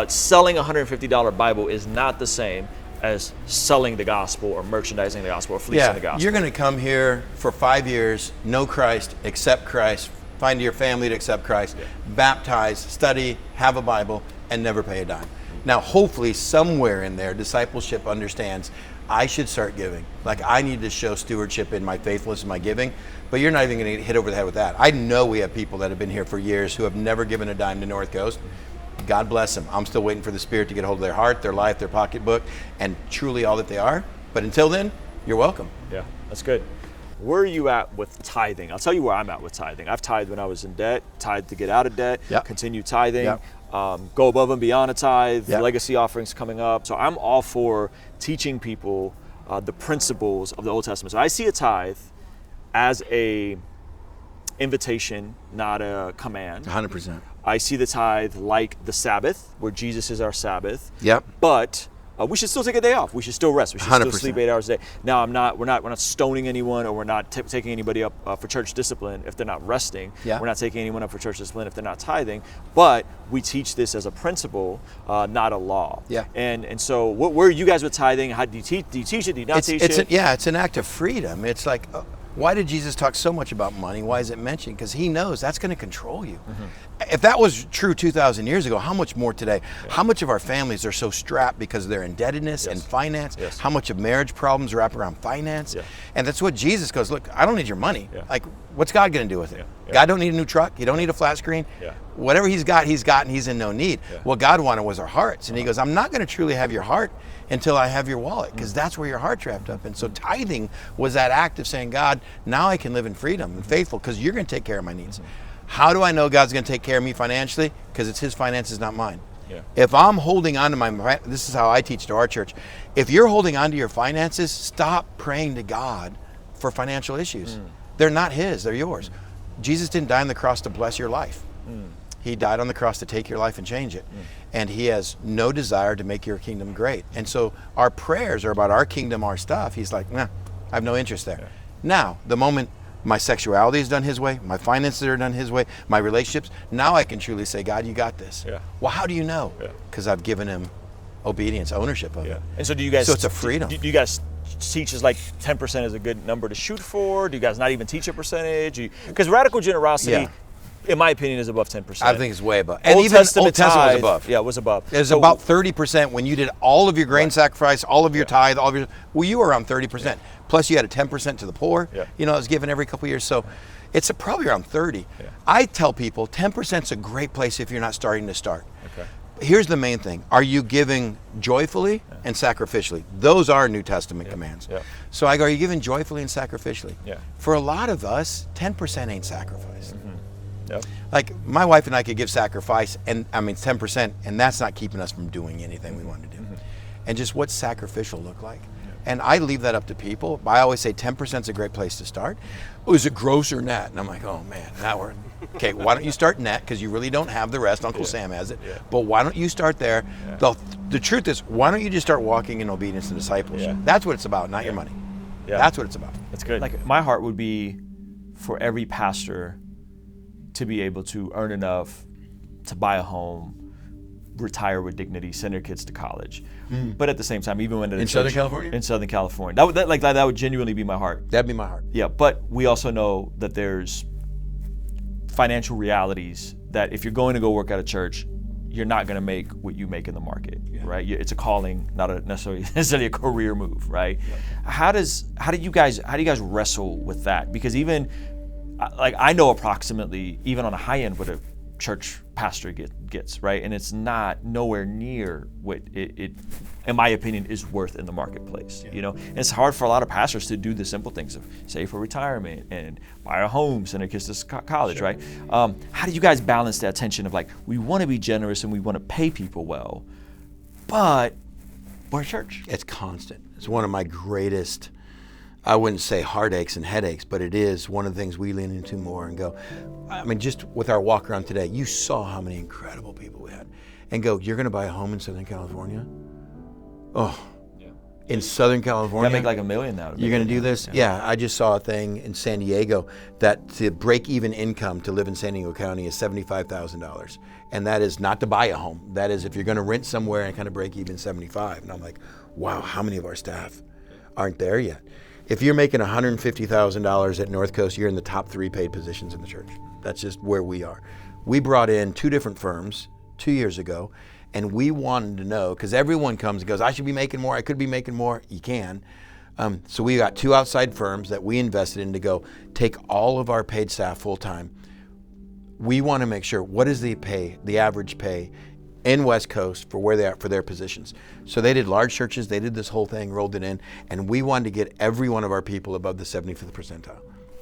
Selling a $150 Bible is not the same as selling the gospel or merchandising the gospel or fleecing the gospel. You're going to come here for 5 years, know Christ, accept Christ, find your family to accept Christ, baptize, study, have a Bible, and never pay a dime. Now, hopefully somewhere in there, discipleship understands I should start giving. Like I need to show stewardship in my faithfulness and my giving, but you're not even going to get hit over the head with that. I know we have people that have been here for years who have never given a dime to North Coast. God bless them. I'm still waiting for the Spirit to get hold of their heart, their life, their pocketbook, and truly all that they are. But until then, you're welcome. Yeah, that's good. Where are you at with tithing? I'll tell you where I'm at with tithing. I've tithed when I was in debt, tithed to get out of debt, continue tithing, go above and beyond a tithe, legacy offerings coming up. So I'm all for teaching people the principles of the Old Testament. So I see a tithe as a invitation, not a command. 100%. I see the tithe like the Sabbath, where Jesus is our Sabbath. Yep. But we should still take a day off. We should still rest. We should 100%. still sleep 8 hours a day. Now, we're not stoning anyone, or we're not taking anybody up for church discipline if they're not resting. Yeah. We're not taking anyone up for church discipline if they're not tithing. But we teach this as a principle, not a law. Yeah. And so, where are you guys with tithing? How do you teach? Do you teach it? Do you not teach it? It's an act of freedom. It's like, why did Jesus talk so much about money? Why is it mentioned? Because he knows that's going to control you. If that was true 2,000 years ago, how much more today? How much of our families are so strapped because of their indebtedness and finance? How much of marriage problems wrap around finance? And that's what Jesus goes, look, I don't need your money. Like, what's God going to do with it? God don't need a new truck. You don't need a flat screen. whatever he's got, and he's in no need. Yeah. What God wanted was our hearts. And he goes, I'm not going to truly have your heart until I have your wallet, because that's where your heart's wrapped up. And so tithing was that act of saying, God, now I can live in freedom and faithful because you're going to take care of my needs. How do I know God's going to take care of me financially? Because it's his finances, not mine. Yeah. If I'm holding on to this is how I teach to our church. If you're holding on to your finances, stop praying to God for financial issues. They're not his, they're yours. Jesus didn't die on the cross to bless your life. He died on the cross to take your life and change it. And he has no desire to make your kingdom great. And so our prayers are about our kingdom, our stuff. He's like, nah, I have no interest there. Yeah. Now, the moment my sexuality is done his way, my finances are done his way, my relationships, now I can truly say, God, you got this. Yeah. Well, how do you know? Because I've given him obedience, ownership of it. And so do you guys... So it's a freedom. Do you guys teach is like 10% is a good number to shoot for? Do you guys not even teach a percentage? Because radical generosity, in my opinion, is above 10%. I think it's way above. And even Old Testament was above. Yeah, it was above. It was about 30% when you did all of your grain sacrifice, all of your tithe, all of your... Well, you were around 30%. Yeah. Plus you had a 10% to the poor. Yeah. You know, it was given every couple of years. So it's probably around 30. Yeah. I tell people 10% is a great place if you're not starting to start. Okay. Here's the main thing. Are you giving joyfully and sacrificially? Those are New Testament commands. Yeah. So I go, are you giving joyfully and sacrificially? Yeah. For a lot of us, 10% ain't sacrifice. Yep. Like my wife and I could give sacrifice, and I mean 10%, and that's not keeping us from doing anything we want to do. And just what's sacrificial look like? And I leave that up to people. I always say 10% is a great place to start. Oh, is it gross or net? And I'm like, oh man, now we're, okay, why don't you start net? Because you really don't have the rest. Uncle Sam has it. Yeah. But why don't you start there? Yeah. The truth is, why don't you just start walking in obedience and discipleship? Yeah. That's what it's about, not your money. Yeah. That's what it's about. That's good. Like my heart would be for every pastor to be able to earn enough to buy a home, retire with dignity, send their kids to college. But at the same time, even when in Southern California? In Southern California. That would genuinely be my heart. That'd be my heart. Yeah, but we also know that there's financial realities that if you're going to go work at a church, you're not going to make what you make in the market, right? It's a calling, not necessarily a career move, right? Yeah. How do you guys wrestle with that? Because even like I know approximately, even on a high end, what a church pastor gets, right? And it's not nowhere near what it in my opinion, is worth in the marketplace, you know? And it's hard for a lot of pastors to do the simple things of save for retirement and buy a home, send their kids to college, right? How do you guys balance that tension of like, we want to be generous and we want to pay people well, but we're a church? It's constant. It's one of my greatest, I wouldn't say heartaches and headaches, but it is one of the things we lean into more and go, I mean, just with our walk around today, you saw how many incredible people we had. And go, you're going to buy a home in Southern California? Oh, in Southern California? You make like $1 million now. You're going to do this? Yeah, I just saw a thing in San Diego that the break-even income to live in San Diego County is $75,000. And that is not to buy a home. That is if you're going to rent somewhere and kind of break even $75,000. And I'm like, wow, how many of our staff aren't there yet? If you're making $150,000 at North Coast, you're in the top 3 paid positions in the church. That's just where we are. We brought in 2 different firms 2 years ago, and we wanted to know, because everyone comes and goes, I should be making more, I could be making more. You can. So we got 2 outside firms that we invested in to go take all of our paid staff full time. We want to make sure, what is the average pay in West Coast for where they are for their positions. So they did large churches, they did this whole thing, rolled it in, and we wanted to get every one of our people above the 75th percentile.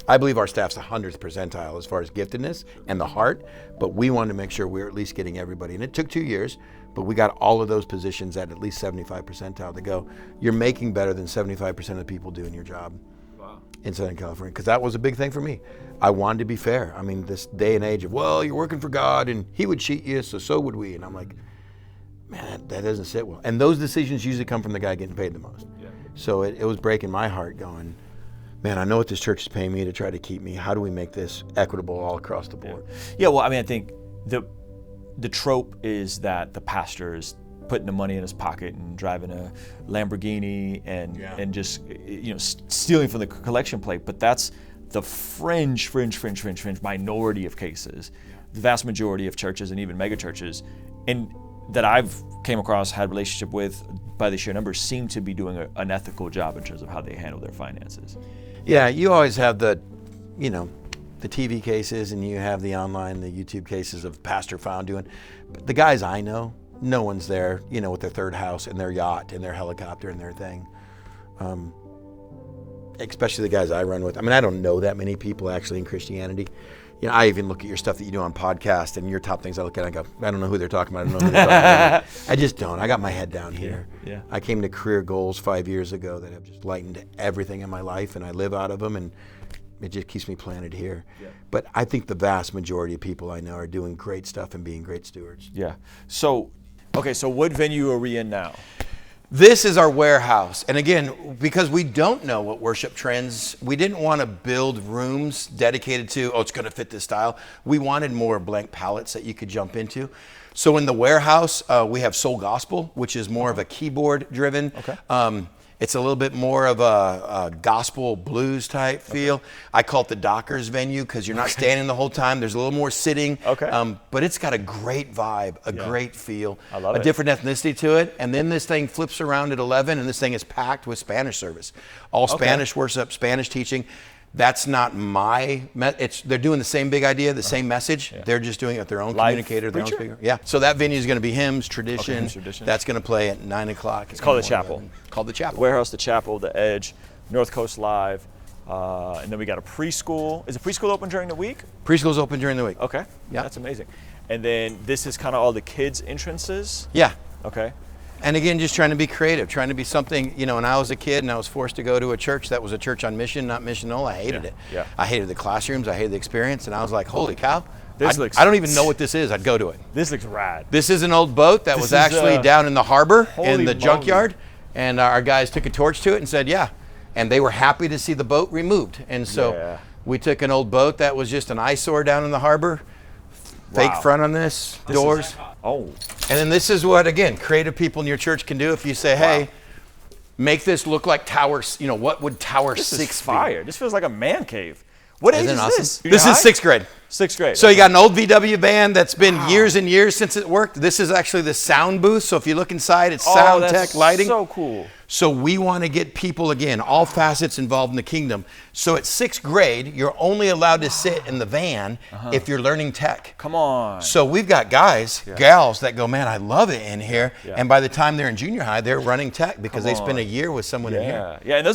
I believe our staff's the 100th percentile as far as giftedness and the heart, but we wanted to make sure we were at least getting everybody. And it took 2 years, but we got all of those positions at least 75 percentile to go, you're making better than 75% of the people doing your job in Southern California, because that was a big thing for me. I wanted to be fair. I mean, this day and age of, well, you're working for God and he would cheat you, so would we. And I'm like, man, that doesn't sit well. And those decisions usually come from the guy getting paid the most. Yeah. So it was breaking my heart going, man, I know what this church is paying me to try to keep me. How do we make this equitable all across the board? Yeah, well, I mean, I think the trope is that the pastor is putting the money in his pocket and driving a Lamborghini and just stealing from the collection plate. But that's the fringe minority of cases. The vast majority of churches and even mega churches, and that I've came across, had relationship with by the sheer numbers, seem to be doing an ethical job in terms of how they handle their finances. Yeah, you always have the the TV cases and you have the online, the YouTube cases of Pastor Found doing. But the guys I know, no one's there, you know, with their third house and their yacht and their helicopter and their thing. Especially the guys I run with. I mean, I don't know that many people actually in Christianity. You know, I even look at your stuff that you do on podcast and your top things I look at, I go, I don't know who they're talking about. I don't know who they're talking about. I just don't. I got my head down here. Yeah. I came to career goals 5 years ago that have just lightened everything in my life, and I live out of them, and it just keeps me planted here. Yeah. But I think the vast majority of people I know are doing great stuff and being great stewards. Yeah. So, okay, so what venue are we in now? This is our warehouse. And again, because we don't know what worship trends, we didn't want to build rooms dedicated to, oh, it's going to fit this style. We wanted more blank palettes that you could jump into. So in the warehouse, we have Soul Gospel, which is more of a keyboard driven. Okay. It's a little bit more of a gospel blues type feel. I call it the Dockers venue because you're not standing the whole time. There's a little more sitting. Okay. But it's got a great vibe, a great feel, I love a it. different ethnicity to it. And then this thing flips around at 11 and this thing is packed with Spanish service. All Spanish worship, Spanish teaching. That's not my, they're doing the same big idea, the same message. Yeah. They're just doing it with their own communicator, their own speaker. Yeah. So that venue is going to be hymns, tradition. Hymns, tradition. That's going to play at 9 o'clock. It's called the Chapel. Called the Chapel. Warehouse, the Chapel, the Edge, North Coast Live. And then we got a preschool. Is the preschool open during the week? Preschool's open during the week. Okay. Yeah. That's amazing. And then this is kind of all the kids' entrances? Yeah. Okay. And again, just trying to be creative, trying to be something, you know, when I was a kid and I was forced to go to a church that was a church on mission, not missional, I hated it. Yeah. I hated the classrooms, I hated the experience, and I was like, holy cow, I I don't even know what this is, I'd go to it. This looks rad. This is an old boat that was actually down in the harbor in the junkyard, and our guys took a torch to it and said, yeah, and they were happy to see the boat removed. And so we took an old boat that was just an eyesore down in the harbor, fake front on this doors. And then this is what, again, creative people in your church can do. If you say, hey, make this look like Tower, you know, what would Tower 6 is fire. be? This feels like a man cave. What age is awesome? this? This is 6th grade. 6th grade. So you got an old VW band that's been years and years since it worked. This is actually the sound booth. So if you look inside, it's sound tech, lighting. So cool. So we want to get people, again, all facets involved in the kingdom. So at 6th grade, you're only allowed to sit in the van if you're learning tech. Come on. So we've got guys, gals that go, man, I love it in here. Yeah. And by the time they're in junior high, they're running tech because they spend a year with someone in here. Yeah, and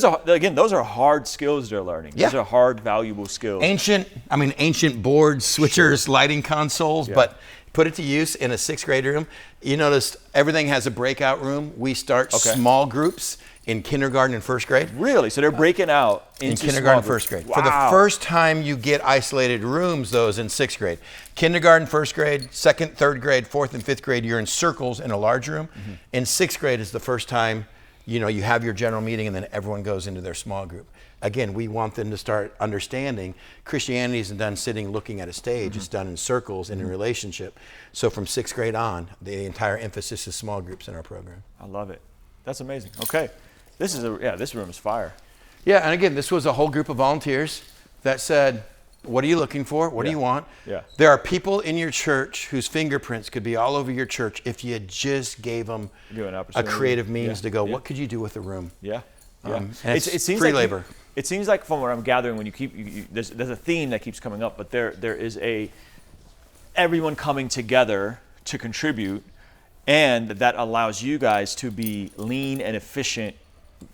those are hard skills they're learning. Those are hard, valuable skills. Ancient boards, switchers, lighting consoles, but put it to use in a 6th grade room. You notice everything has a breakout room. We start small groups in kindergarten and 1st grade. Really? So they're breaking out into in kindergarten, small 1st grade. Wow. For the first time, you get isolated rooms, those in 6th grade. Kindergarten, 1st grade, 2nd, 3rd grade, 4th, and 5th grade, you're in circles in a large room. In 6th grade is the first time, you know, you have your general meeting and then everyone goes into their small group. Again, we want them to start understanding Christianity isn't done sitting looking at a stage. It's done in circles and in relationship. So from 6th grade on, the entire emphasis is small groups in our program. I love it. That's amazing. Okay. This room is fire. Yeah, and again, this was a whole group of volunteers that said, what are you looking for? What do you want? Yeah. There are people in your church whose fingerprints could be all over your church if you just gave them a creative means to go, what could you do with the room? Yeah. And it seems free like labor. It seems like from what I'm gathering, when there's a theme that keeps coming up, but there is everyone coming together to contribute, and that allows you guys to be lean and efficient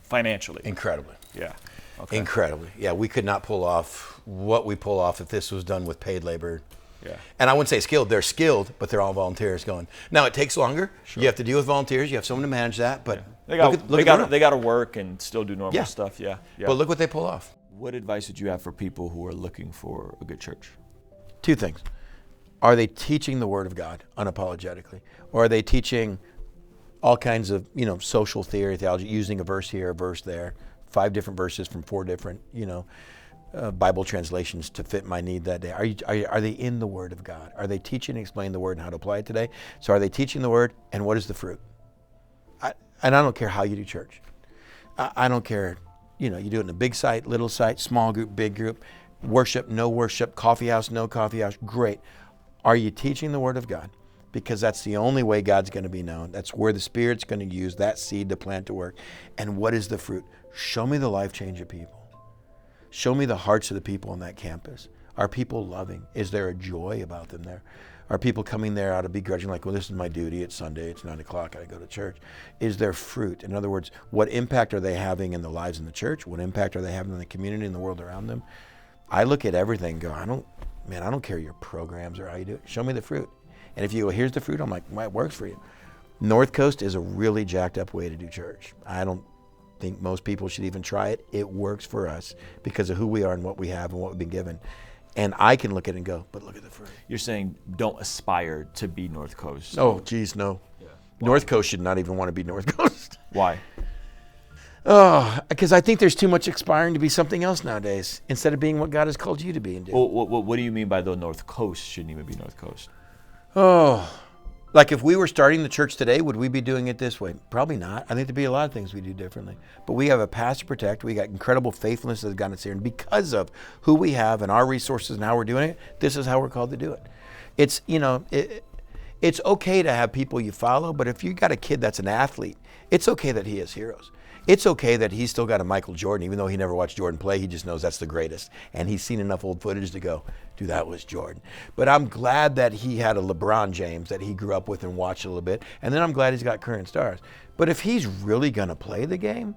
financially. Incredibly. Yeah. Okay. Incredibly. Yeah, we could not pull off what we pull off if this was done with paid labor. Yeah. And I wouldn't say skilled. They're skilled, but they're all volunteers going. Now, it takes longer. Sure. You have to deal with volunteers. You have someone to manage that. But they got to work and still do normal stuff. Yeah. But look what they pull off. What advice would you have for people who are looking for a good church? 2 things. Are they teaching the Word of God unapologetically? Or are they teaching all kinds of, you know, social theology, using a verse here, a verse there, 5 different verses from 4 different, you know, Bible translations to fit my need that day? Are they in the Word of God? Are they teaching and explaining the Word and how to apply it today? So are they teaching the Word, and what is the fruit? And I don't care how you do church. I don't care, you know, you do it in a big site, little site, small group, big group, worship, no worship, coffee house, no coffee house, great. Are you teaching the Word of God? Because that's the only way God's going to be known. That's where the Spirit's going to use that seed to plant to work. And what is the fruit? Show me the life change of people. Show me the hearts of the people on that campus. Are people loving? Is there a joy about them there? Are people coming there out of begrudging, like, well, this is my duty, it's Sunday, it's 9 o'clock, I go to church? Is there fruit? In other words, what impact are they having in the lives in the church? What impact are they having in the community and the world around them? I look at everything and go, I don't care your programs or how you do it. Show me the fruit. And if you go, here's the fruit, I'm like, well, it works for you. North Coast is a really jacked up way to do church. I don't think most people should even try it. It works for us because of who we are and what we have and what we've been given. And I can look at it and go, but look at the fruit. You're saying don't aspire to be North Coast. Oh, geez, no. Yeah. North Coast should not even want to be North Coast. Why? Oh, because I think there's too much aspiring to be something else nowadays instead of being what God has called you to be and do. Well, what do you mean by the North Coast shouldn't even be North Coast? Oh, like if we were starting the church today, would we be doing it this way? Probably not. I think there'd be a lot of things we do differently. But we have a past to protect. We got incredible faithfulness that has gotten us here. And because of who we have and our resources and how we're doing it, this is how we're called to do it. It's, it's okay to have people you follow, but if you got a kid that's an athlete, it's okay that he has heroes. It's okay that he's still got a Michael Jordan, even though he never watched Jordan play, he just knows that's the greatest. And he's seen enough old footage to go, dude, that was Jordan. But I'm glad that he had a LeBron James that he grew up with and watched a little bit. And then I'm glad he's got current stars. But if he's really gonna play the game,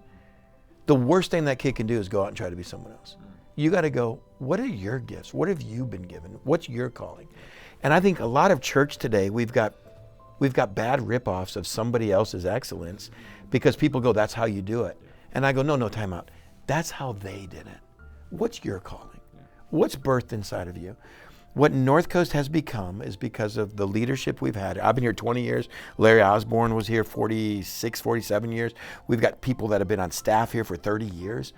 the worst thing that kid can do is go out and try to be someone else. You gotta go, what are your gifts? What have you been given? What's your calling? And I think a lot of church today, we've got bad ripoffs of somebody else's excellence because people go, that's how you do it. And I go, no, time out. That's how they did it. What's your calling? What's birthed inside of you? What North Coast has become is because of the leadership we've had. I've been here 20 years. Larry Osborne was here 46, 47 years. We've got people that have been on staff here for 30 years.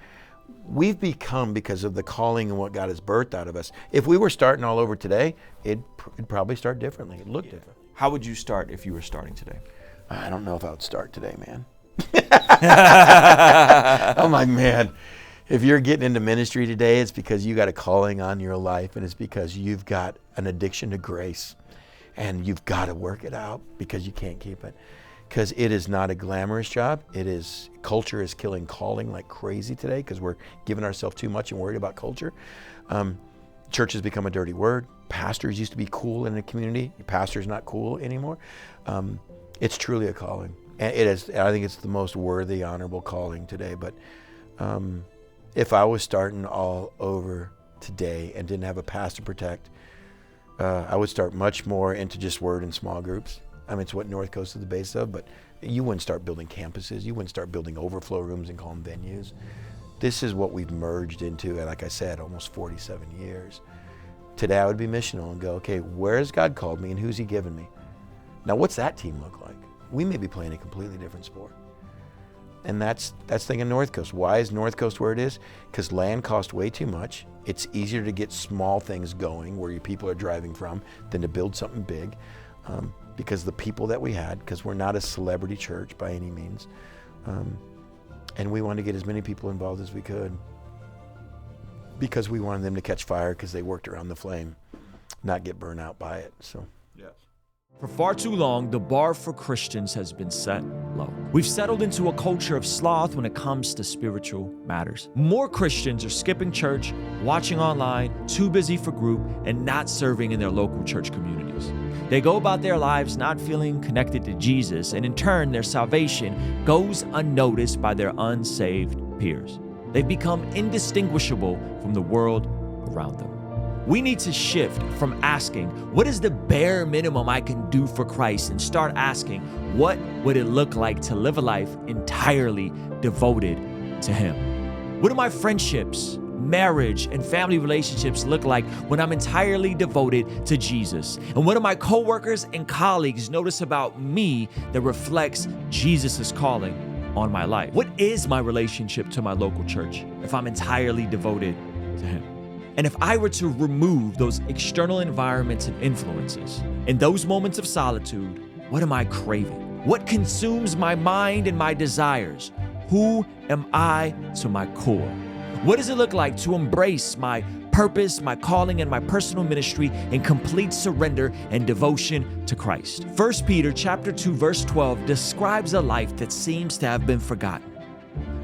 We've become because of the calling and what God has birthed out of us. If we were starting all over today, it'd probably start differently. It'd look different. How would you start if you were starting today? I don't know if I would start today, man. I'm like, man, if you're getting into ministry today, it's because you got a calling on your life, and it's because you've got an addiction to grace, and you've got to work it out because you can't keep it. Because it is not a glamorous job. Culture is killing calling like crazy today because we're giving ourselves too much and worried about culture. Church has become a dirty word. Pastors used to be cool in the community. Pastor's not cool anymore. It's truly a calling. And it is. I think it's the most worthy, honorable calling today. But if I was starting all over today and didn't have a past to protect, I would start much more into just word and small groups. I mean, it's what North Coast is the base of, but you wouldn't start building campuses. You wouldn't start building overflow rooms and call them venues. This is what we've merged into, like I said, almost 47 years. Today I would be missional and go, okay, where has God called me and who's he given me? Now, what's that team look like? We may be playing a completely different sport. And that's thinking North Coast. Why is North Coast where it is? Because land costs way too much. It's easier to get small things going where your people are driving from than to build something big. Because the people that we had, because we're not a celebrity church by any means. And we wanted to get as many people involved as we could because we wanted them to catch fire because they worked around the flame, not get burned out by it. So. For far too long, the bar for Christians has been set low. We've settled into a culture of sloth when it comes to spiritual matters. More Christians are skipping church, watching online, too busy for group, and not serving in their local church communities. They go about their lives not feeling connected to Jesus, and in turn, their salvation goes unnoticed by their unsaved peers. They've become indistinguishable from the world around them. We need to shift from asking, what is the bare minimum I can do for Christ, and start asking, what would it look like to live a life entirely devoted to Him? What do my friendships, marriage, and family relationships look like when I'm entirely devoted to Jesus? And what do my coworkers and colleagues notice about me that reflects Jesus' calling on my life? What is my relationship to my local church if I'm entirely devoted to Him? And if I were to remove those external environments and influences, in those moments of solitude, what am I craving? What consumes my mind and my desires? Who am I to my core? What does it look like to embrace my purpose, my calling, and my personal ministry in complete surrender and devotion to Christ? 1 Peter chapter 2, verse 12 describes a life that seems to have been forgotten.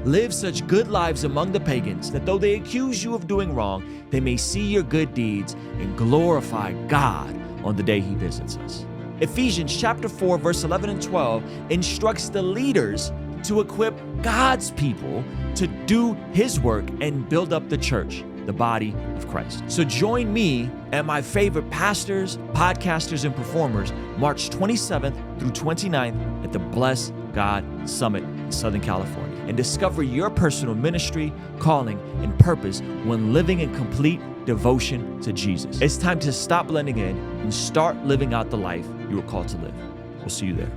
Live such good lives among the pagans that though they accuse you of doing wrong, they may see your good deeds and glorify God on the day he visits us. Ephesians chapter 4, verse 11 and 12 instructs the leaders to equip God's people to do his work and build up the church, the body of Christ. So join me and my favorite pastors, podcasters, and performers March 27th through 29th at the Bless God Summit in Southern California, and discover your personal ministry, calling, and purpose when living in complete devotion to Jesus. It's time to stop blending in and start living out the life you were called to live. We'll see you there.